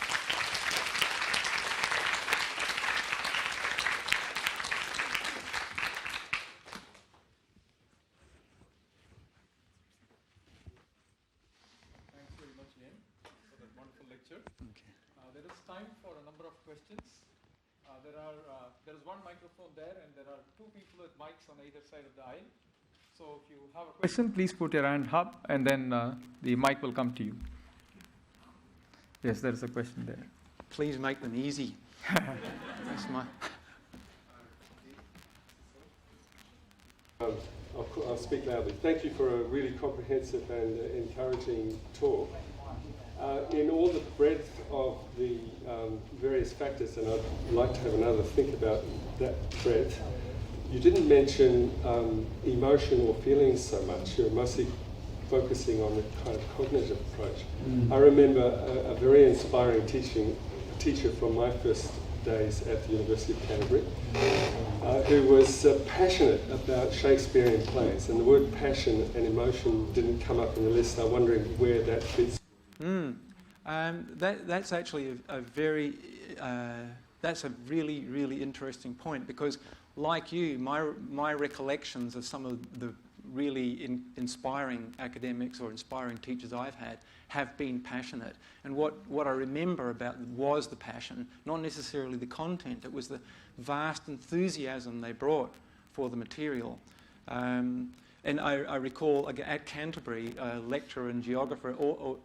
very much, Iain, for that wonderful lecture. Okay. There is time for a number of questions. There is one microphone there, and there are two people with mics on either side of the aisle. So if you have a question, please put your hand up, and then the mic will come to you. Yes, there is a question there. Please make them easy. That's my... I'll speak loudly. Thank you for a really comprehensive and encouraging talk. In all the breadth of the various factors, and I'd like to have another think about that breadth, you didn't mention emotion or feelings so much. You're mostly focusing on the kind of cognitive approach. I remember a very inspiring teacher from my first days at the University of Canterbury, who was passionate about Shakespearean plays, and the word passion and emotion didn't come up in the list. I'm wondering where that fits. That's actually a very, that's a really, really interesting point, because like you, my recollections of some of the really inspiring academics or inspiring teachers I've had have been passionate. And what I remember about them was the passion, not necessarily the content. It was the vast enthusiasm they brought for the material. And I recall at Canterbury, a lecturer and geographer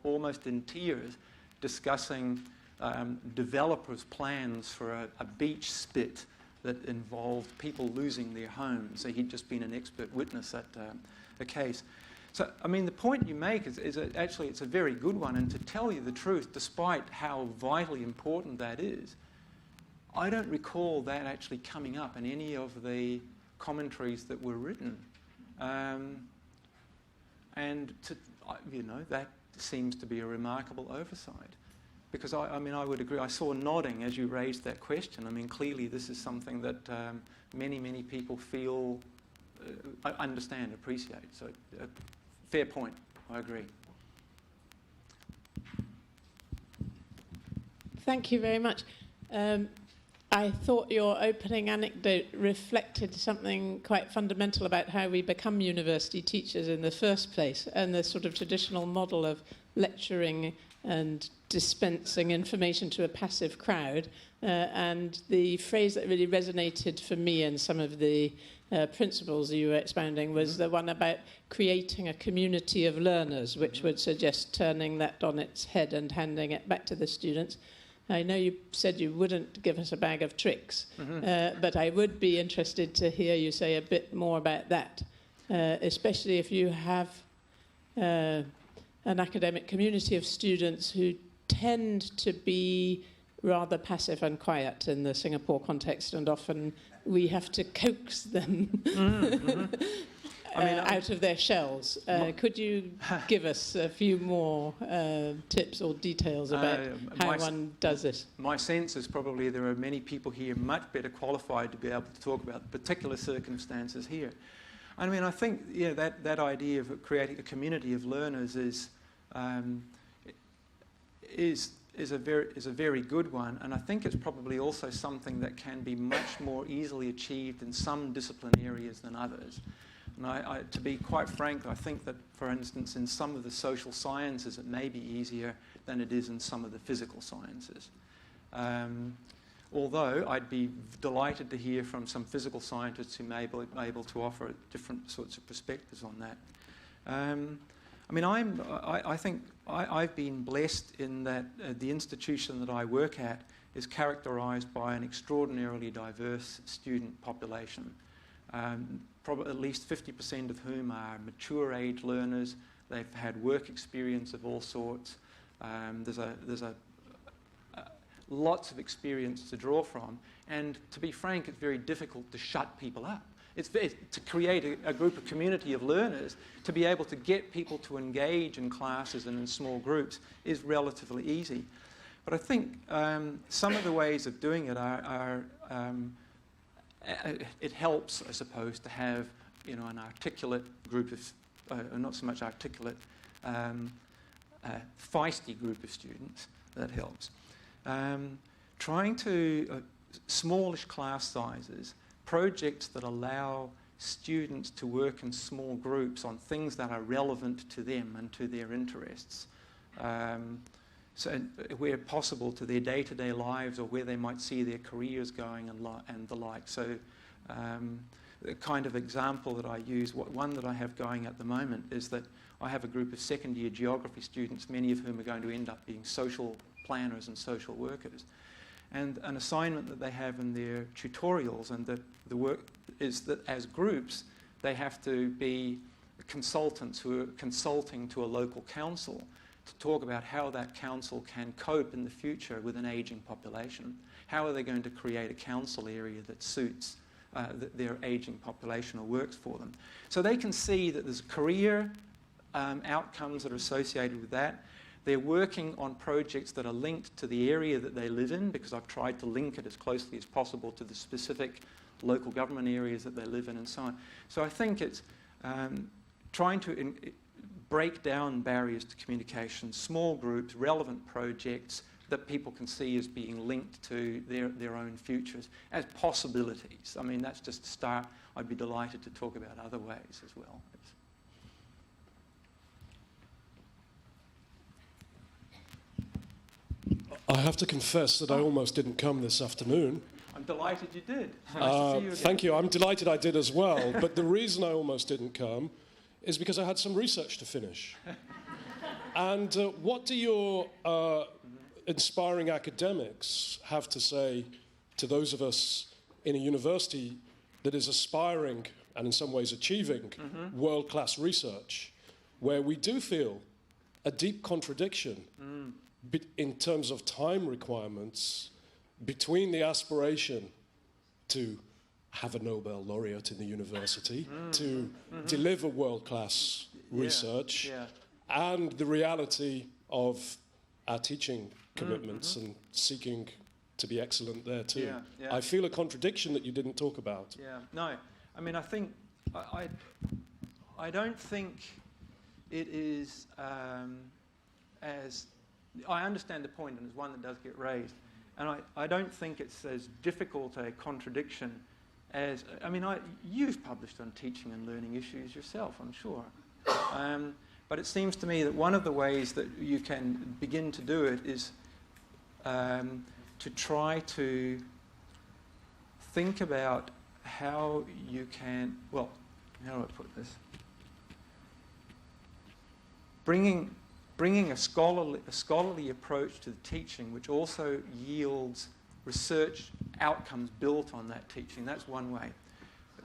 almost in tears discussing developers' plans for a beach spit that involved people losing their homes. So he'd just been an expert witness at a case. So, I mean, the point you make is actually it's a very good one. And to tell you the truth, despite how vitally important that is, I don't recall that actually coming up in any of the commentaries that were written. And that seems to be a remarkable oversight. Because I would agree. I saw nodding as you raised that question. I mean, clearly this is something that many, many people feel, understand, appreciate. So, fair point. I agree. Thank you very much. I thought your opening anecdote reflected something quite fundamental about how we become university teachers in the first place, and the sort of traditional model of lecturing and dispensing information to a passive crowd. And the phrase that really resonated for me in some of the principles you were expounding was the one about creating a community of learners, which would suggest turning that on its head and handing it back to the students. I know you said you wouldn't give us a bag of tricks, but I would be interested to hear you say a bit more about that, especially if you have an academic community of students who tend to be rather passive and quiet in the Singapore context, and often we have to coax them out of their shells. Could you give us a few more tips or details about how one does this? My sense is probably there are many people here much better qualified to be able to talk about the particular circumstances here. I mean, I think that idea of creating a community of learners is a very good one, and I think it's probably also something that can be much more easily achieved in some discipline areas than others. And to be quite frank, I think that, for instance, in some of the social sciences it may be easier than it is in some of the physical sciences. Although I'd be delighted to hear from some physical scientists who may be able to offer different sorts of perspectives on that. I mean, I think I've been blessed in that the institution that I work at is characterised by an extraordinarily diverse student population. Probably at least 50% of whom are mature age learners. They've had work experience of all sorts. There's lots of experience to draw from, and to be frank, it's very difficult to shut people up. It's to create a group of community of learners, to be able to get people to engage in classes and in small groups is relatively easy. But I think some of the ways of doing it are it helps, I suppose, to have an articulate group of, not so much articulate, feisty group of students. That helps. Trying to smallish class sizes, projects that allow students to work in small groups on things that are relevant to them and to their interests. So where possible to their day-to-day lives or where they might see their careers going and the like. So the kind of example that I use, one that I have going at the moment, is that I have a group of second-year geography students, many of whom are going to end up being social planners and social workers. And an assignment that they have in their tutorials and the work is that as groups, they have to be consultants who are consulting to a local council to talk about how that council can cope in the future with an ageing population. How are they going to create a council area that suits their ageing population or works for them? So they can see that there's career outcomes that are associated with that. They're working on projects that are linked to the area that they live in, because I've tried to link it as closely as possible to the specific local government areas that they live in and so on. So I think it's trying to break down barriers to communication, small groups, relevant projects that people can see as being linked to their own futures as possibilities. I mean, that's just a start. I'd be delighted to talk about other ways as well. I have to confess that I almost didn't come this afternoon. I'm delighted you did. Nice to see you again. Thank you. I'm delighted I did as well. But the reason I almost didn't come is because I had some research to finish. And what do your inspiring academics have to say to those of us in a university that is aspiring and in some ways achieving world-class research, where we do feel a deep contradiction in terms of time requirements between the aspiration to have a Nobel laureate in the university, to deliver world-class research, and the reality of our teaching commitments and seeking to be excellent there too. I feel a contradiction that you didn't talk about. No, I mean, I think, I don't think it is as, I understand the point, and it's one that does get raised, and I don't think it's as difficult a contradiction as, I mean, you've published on teaching and learning issues yourself, I'm sure. But it seems to me that one of the ways that you can begin to do it is to try to think about how you can, well, how do I put this? Bringing a scholarly approach to the teaching, which also yields research outcomes built on that teaching. That's one way.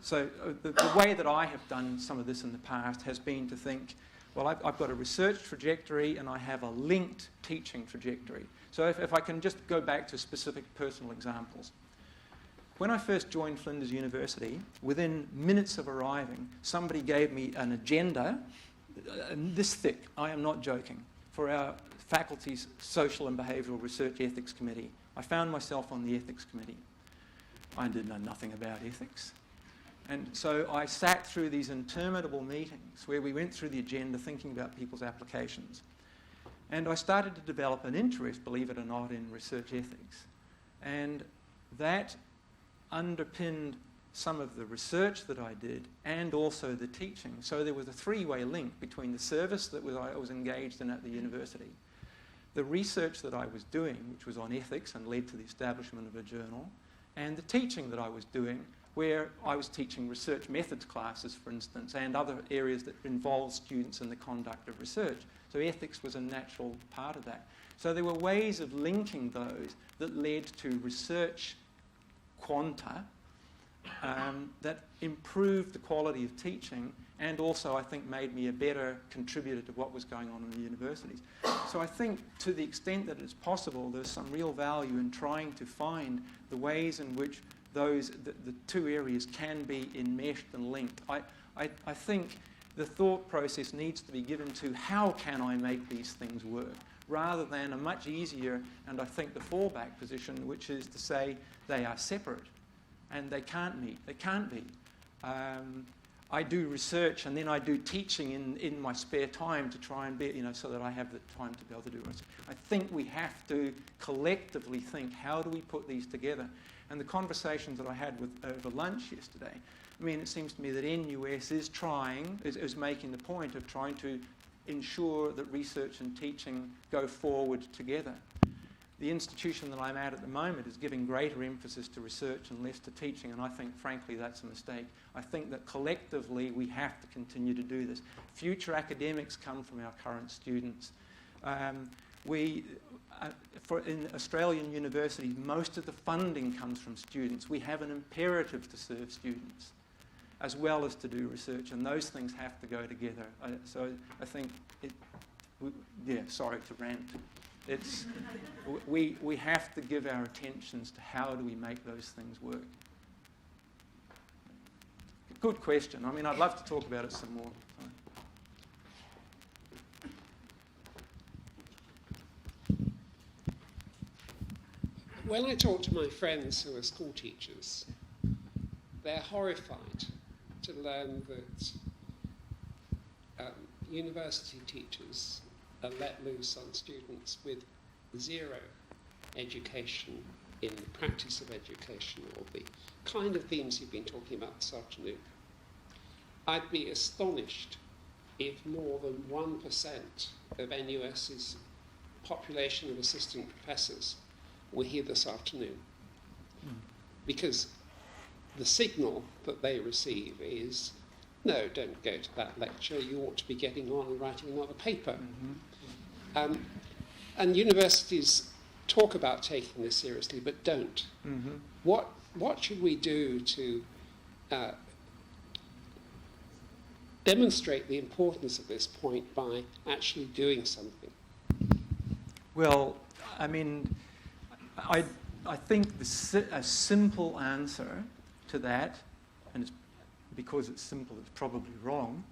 So the way that I have done some of this in the past has been to think, Well, I've got a research trajectory and I have a linked teaching trajectory. So if I can just go back to specific personal examples. When I first joined Flinders University, within minutes of arriving, somebody gave me an agenda, this thick, I am not joking, for our faculty's Social and Behavioural Research Ethics Committee. I found myself on the Ethics Committee. I did know nothing about ethics. And so I sat through these interminable meetings where we went through the agenda thinking about people's applications. And I started to develop an interest, believe it or not, in research ethics. And that underpinned some of the research that I did and also the teaching. So there was a three-way link between the service that I was engaged in at the university, the research that I was doing, which was on ethics and led to the establishment of a journal, and the teaching that I was doing, where I was teaching research methods classes, for instance, and other areas that involve students in the conduct of research. So ethics was a natural part of that. So there were ways of linking those that led to research quanta that improved the quality of teaching and also, I think, made me a better contributor to what was going on in the universities. So I think to the extent that it's possible, there's some real value in trying to find the ways in which the two areas can be enmeshed and linked. I think the thought process needs to be given to how can I make these things work, rather than a much easier, and I think the fallback position, which is to say they are separate and they can't meet. They can't be. I do research and then I do teaching in my spare time to try and be, so that I have the time to be able to do research. I think we have to collectively think, how do we put these together? And the conversations that I had over lunch yesterday, it seems to me that NUS is making the point of trying to ensure that research and teaching go forward together. The institution that I'm at the moment is giving greater emphasis to research and less to teaching, and I think, frankly, that's a mistake. I think that collectively we have to continue to do this. Future academics come from our current students. In Australian universities, most of the funding comes from students. We have an imperative to serve students as well as to do research, and those things have to go together. So I think, sorry to rant. We have to give our attentions to how do we make those things work. Good question. I'd love to talk about it some more. When I talk to my friends who are school teachers, they're horrified to learn that university teachers are let loose on students with zero education in the practice of education or the kind of themes you've been talking about this afternoon. I'd be astonished if more than 1% of NUS's population of assistant professors were here this afternoon. Because the signal that they receive is, no, don't go to that lecture, you ought to be getting on and writing another paper. Mm-hmm. And universities talk about taking this seriously, but don't. Mm-hmm. What should we do to demonstrate the importance of this point by actually doing something? Well, I think a simple answer to that, and it's because it's simple, it's probably wrong,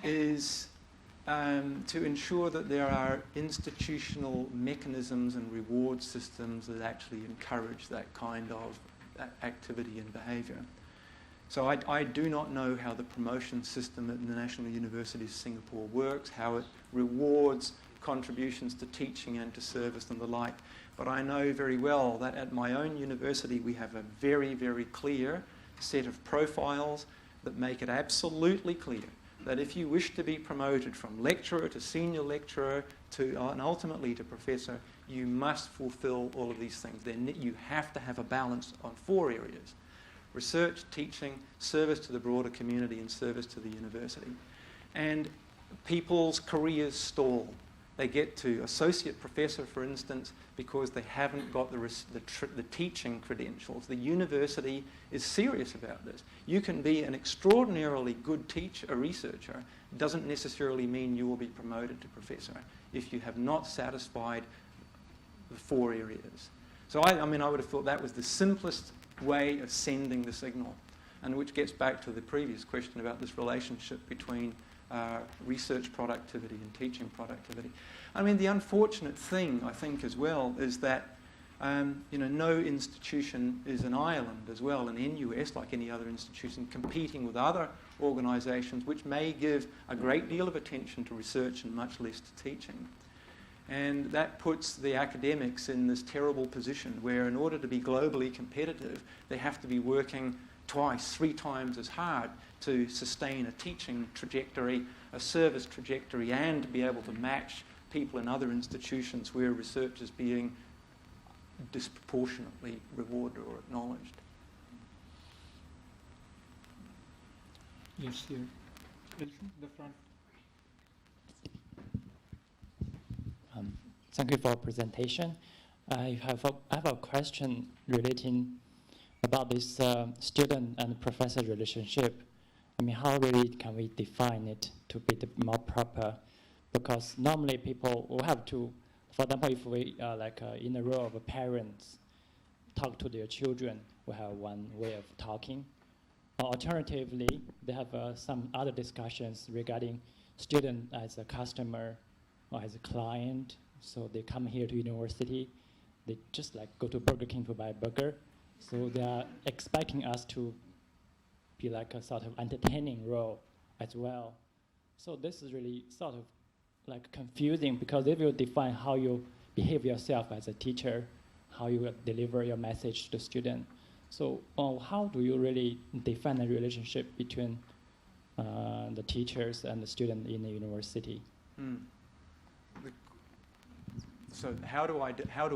is to ensure that there are institutional mechanisms and reward systems that actually encourage that kind of activity and behaviour. So I do not know how the promotion system at the National University of Singapore works, how it rewards contributions to teaching and to service and the like. But I know very well that at my own university we have a very, very clear set of profiles that make it absolutely clear that if you wish to be promoted from lecturer to senior lecturer to and ultimately to professor, you must fulfill all of these things. Then you have to have a balance on 4 areas: research, teaching, service to the broader community, and service to the university. And people's careers stall. They get to associate professor, for instance, because they haven't got the teaching credentials. The university is serious about this. You can be an extraordinarily good teacher, a researcher. It doesn't necessarily mean you will be promoted to professor if you have not satisfied the 4 areas. So I mean, I would have thought that was the simplest way of sending the signal, and which gets back to the previous question about this relationship between research productivity and teaching productivity. I mean, the unfortunate thing, I think, as well, is that no institution is an island as well, an NUS, like any other institution, competing with other organisations which may give a great deal of attention to research and much less to teaching. And that puts the academics in this terrible position where, in order to be globally competitive, they have to be working twice, 3 times as hard to sustain a teaching trajectory, a service trajectory, and be able to match people in other institutions where research is being disproportionately rewarded or acknowledged. Yes, here. Wilson, the front. Thank you for presentation. I have a question relating about this student and professor relationship. I mean, how really can we define it to be more proper? Because normally people will have to, for example, if we in the role of parents talk to their children, we have one way of talking. Or alternatively, they have some other discussions regarding student as a customer or as a client. So they come here to university, they just go to Burger King to buy a burger. So they are expecting us to be like a sort of entertaining role as well. So this is really sort of confusing, because they will define how you behave yourself as a teacher, how you will deliver your message to the student. So how do you really define a relationship between the teachers and the student in the university? So how do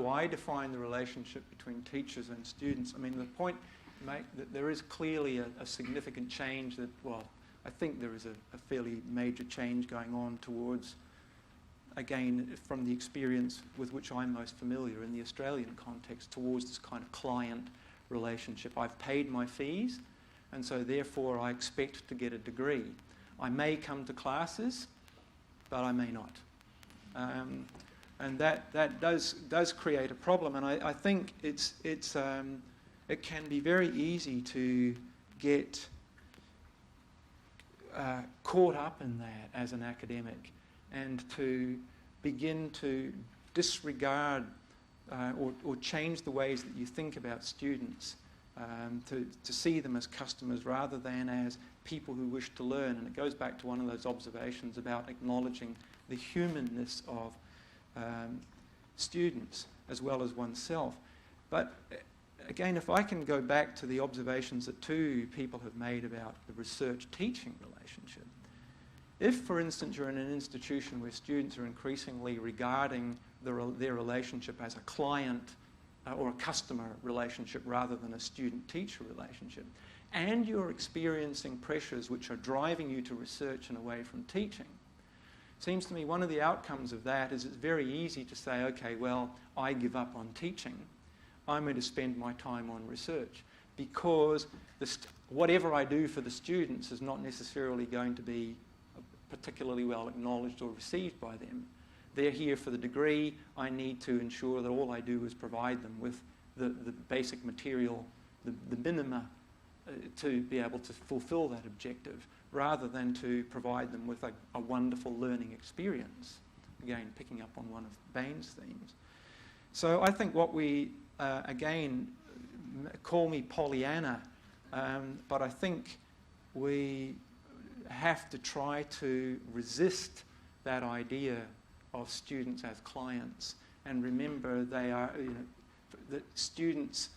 I define the relationship between teachers and students? I mean, the point to make that there is clearly a significant change that, well, I think there is a fairly major change going on towards, again, from the experience with which I'm most familiar in the Australian context, towards this kind of client relationship. I've paid my fees, and so therefore I expect to get a degree. I may come to classes, but I may not. And that does create a problem, and I think it can be very easy to get caught up in that as an academic, and to begin to disregard or change the ways that you think about students, to see them as customers rather than as people who wish to learn. And it goes back to one of those observations about acknowledging the humanness of students as well as oneself. But again, if I can go back to the observations that 2 people have made about the research-teaching relationship. If, for instance, you're in an institution where students are increasingly regarding their relationship as a client or a customer relationship rather than a student-teacher relationship, and you're experiencing pressures which are driving you to research and away from teaching, seems to me one of the outcomes of that is it's very easy to say, okay, well, I give up on teaching. I'm going to spend my time on research, because whatever I do for the students is not necessarily going to be particularly well acknowledged or received by them. They're here for the degree. I need to ensure that all I do is provide them with the basic material, the minima, to be able to fulfill that objective, rather than to provide them with a wonderful learning experience. Again, picking up on one of Bain's themes. So I think what we, again, call me Pollyanna, but I think we have to try to resist that idea of students as clients, and remember they are, that students,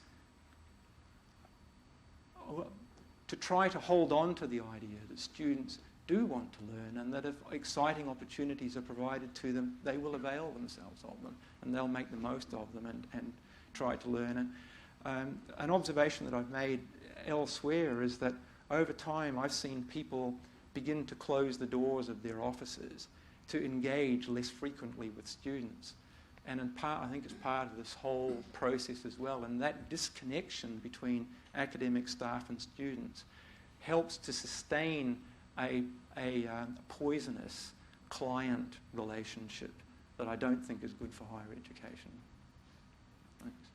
to try to hold on to the idea that students do want to learn, and that if exciting opportunities are provided to them, they will avail themselves of them, and they'll make the most of them and try to learn. And an observation that I've made elsewhere is that over time I've seen people begin to close the doors of their offices to engage less frequently with students. And in part, I think it's part of this whole process as well. And that disconnection between academic staff and students helps to sustain a poisonous client relationship that I don't think is good for higher education. Thanks.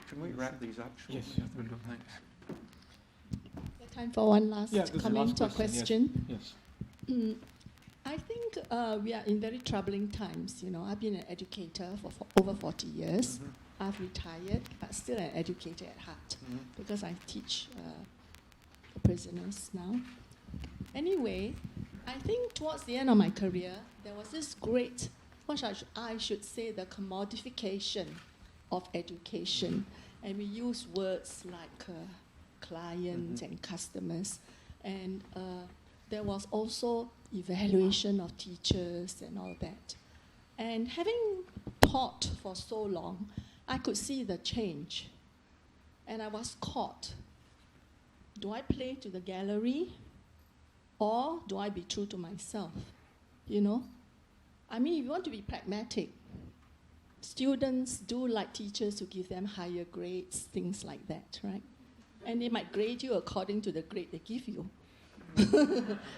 Can we wrap these up? Shortly? Yes, we'll do. Thanks. Time for one last Yeah, this is the comment last or question. Yes. I think we are in very troubling times. You know, I've been an educator for over 40 years. I've retired, but still an educator at heart because I teach the prisoners now. Anyway, I think towards the end of my career, there was this great, I should say, the commodification of education. And we use words like clients and customers. And there was also evaluation of teachers and all that. And having taught for so long, I could see the change. And I was caught. Do I play to the gallery? Or do I be true to myself? You know? I mean, if you want to be pragmatic, students do like teachers who give them higher grades, things like that, right? And they might grade you according to the grade they give you.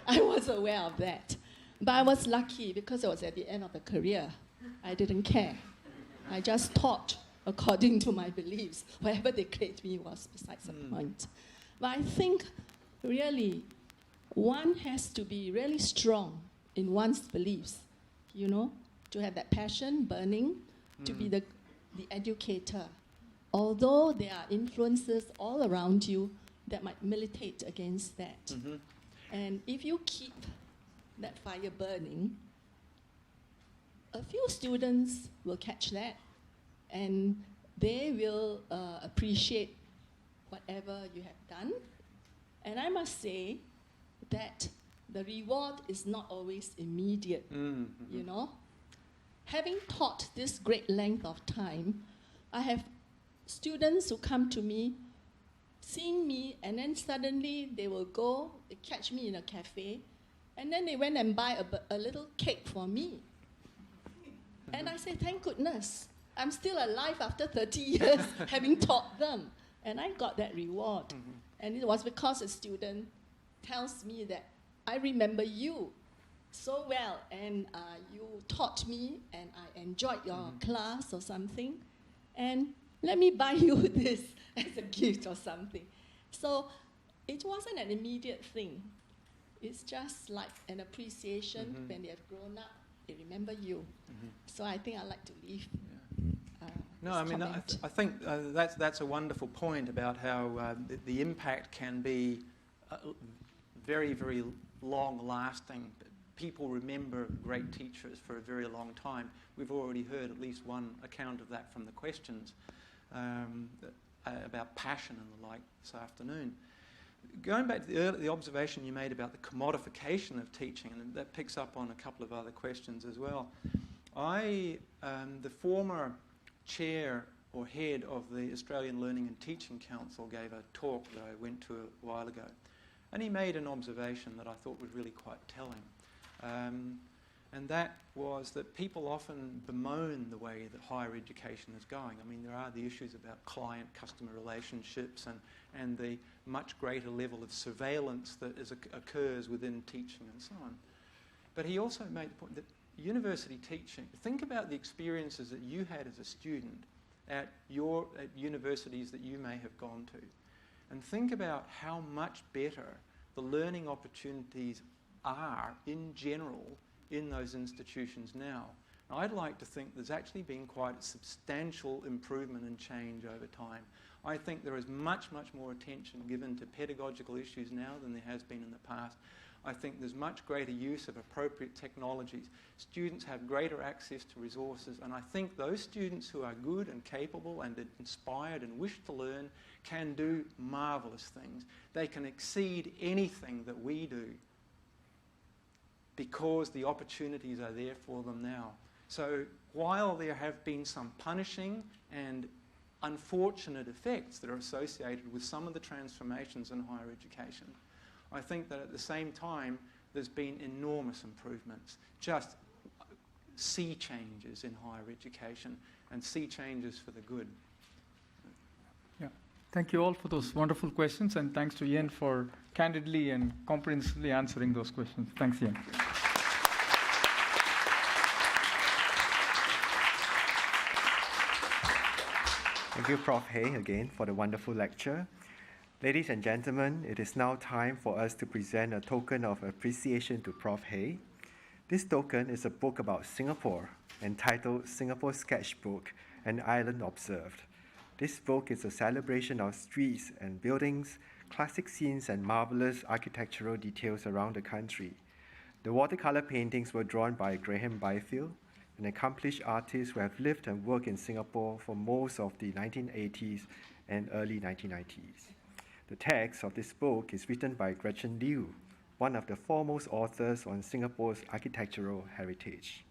I was aware of that. But I was lucky because I was at the end of the career. I didn't care. I just taught according to my beliefs. Whatever they grade me was besides the point. But I think, really, one has to be really strong in one's beliefs, you know, to have that passion burning, to be the educator. Although there are influences all around you that might militate against that. And if you keep that fire burning, a few students will catch that, and they will appreciate whatever you have done. And I must say that the reward is not always immediate, you know. Having taught this great length of time, I have students who come to me, seeing me, and then suddenly they will go, they catch me in a cafe, and then they went and buy a little cake for me. And I say, thank goodness, I'm still alive after 30 years having taught them. And I got that reward. And it was because a student tells me that I remember you so well, and you taught me, and I enjoyed your class or something, and let me buy you this as a gift or something. So it wasn't an immediate thing. It's just like an appreciation when they have grown up, they remember you. So I think I'd like to leave. No, I mean, I think that's a wonderful point about how the impact can be very, very long-lasting. People remember great teachers for a very long time. We've already heard at least one account of that from the questions about passion and the like this afternoon. Going back to the observation you made about the commodification of teaching, and that picks up on a couple of other questions as well. The former chair or head of the Australian Learning and Teaching Council gave a talk that I went to a while ago, and he made an observation that I thought was really quite telling. And that was that people often bemoan the way that higher education is going. I mean, there are the issues about client-customer relationships and the much greater level of surveillance that occurs within teaching and so on. But he also made the point that university teaching, think about the experiences that you had as a student at universities that you may have gone to, and think about how much better the learning opportunities are in general in those institutions now. And I'd like to think there's actually been quite a substantial improvement and change over time. I think there is much, much more attention given to pedagogical issues now than there has been in the past. I think there's much greater use of appropriate technologies. Students have greater access to resources, and I think those students who are good and capable and inspired and wish to learn can do marvellous things. They can exceed anything that we do, because the opportunities are there for them now. So while there have been some punishing and unfortunate effects that are associated with some of the transformations in higher education, I think that at the same time there's been enormous improvements, just sea changes in higher education, and sea changes for the good. Yeah. Thank you all for those wonderful questions, and thanks to Iain for candidly and comprehensively answering those questions. Thanks, Iain. Thank you, Prof. Hay, again for the wonderful lecture. Ladies and gentlemen, it is now time for us to present a token of appreciation to Prof. Hay. This token is a book about Singapore entitled Singapore Sketchbook, An Island Observed. This book is a celebration of streets and buildings, classic scenes, and marvelous architectural details around the country. The watercolor paintings were drawn by Graham Byfield, an accomplished artist who have lived and worked in Singapore for most of the 1980s and early 1990s. The text of this book is written by Gretchen Liu, one of the foremost authors on Singapore's architectural heritage.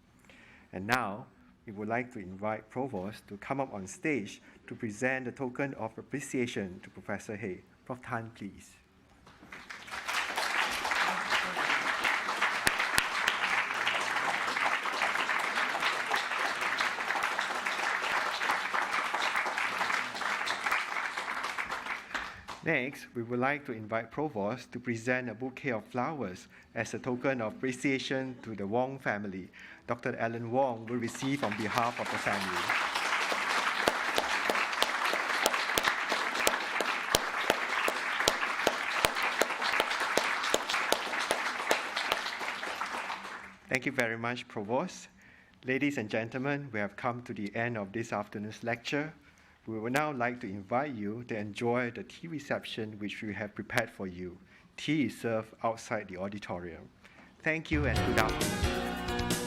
And now, we would like to invite Provost to come up on stage to present the token of appreciation to Professor Hay. Prof. Tan, please. Next, we would like to invite Provost to present a bouquet of flowers as a token of appreciation to the Wong family. Dr. Alan Wong will receive on behalf of the family. Thank you very much, Provost. Ladies and gentlemen, we have come to the end of this afternoon's lecture. We would now like to invite you to enjoy the tea reception which we have prepared for you. Tea is served outside the auditorium. Thank you and good afternoon.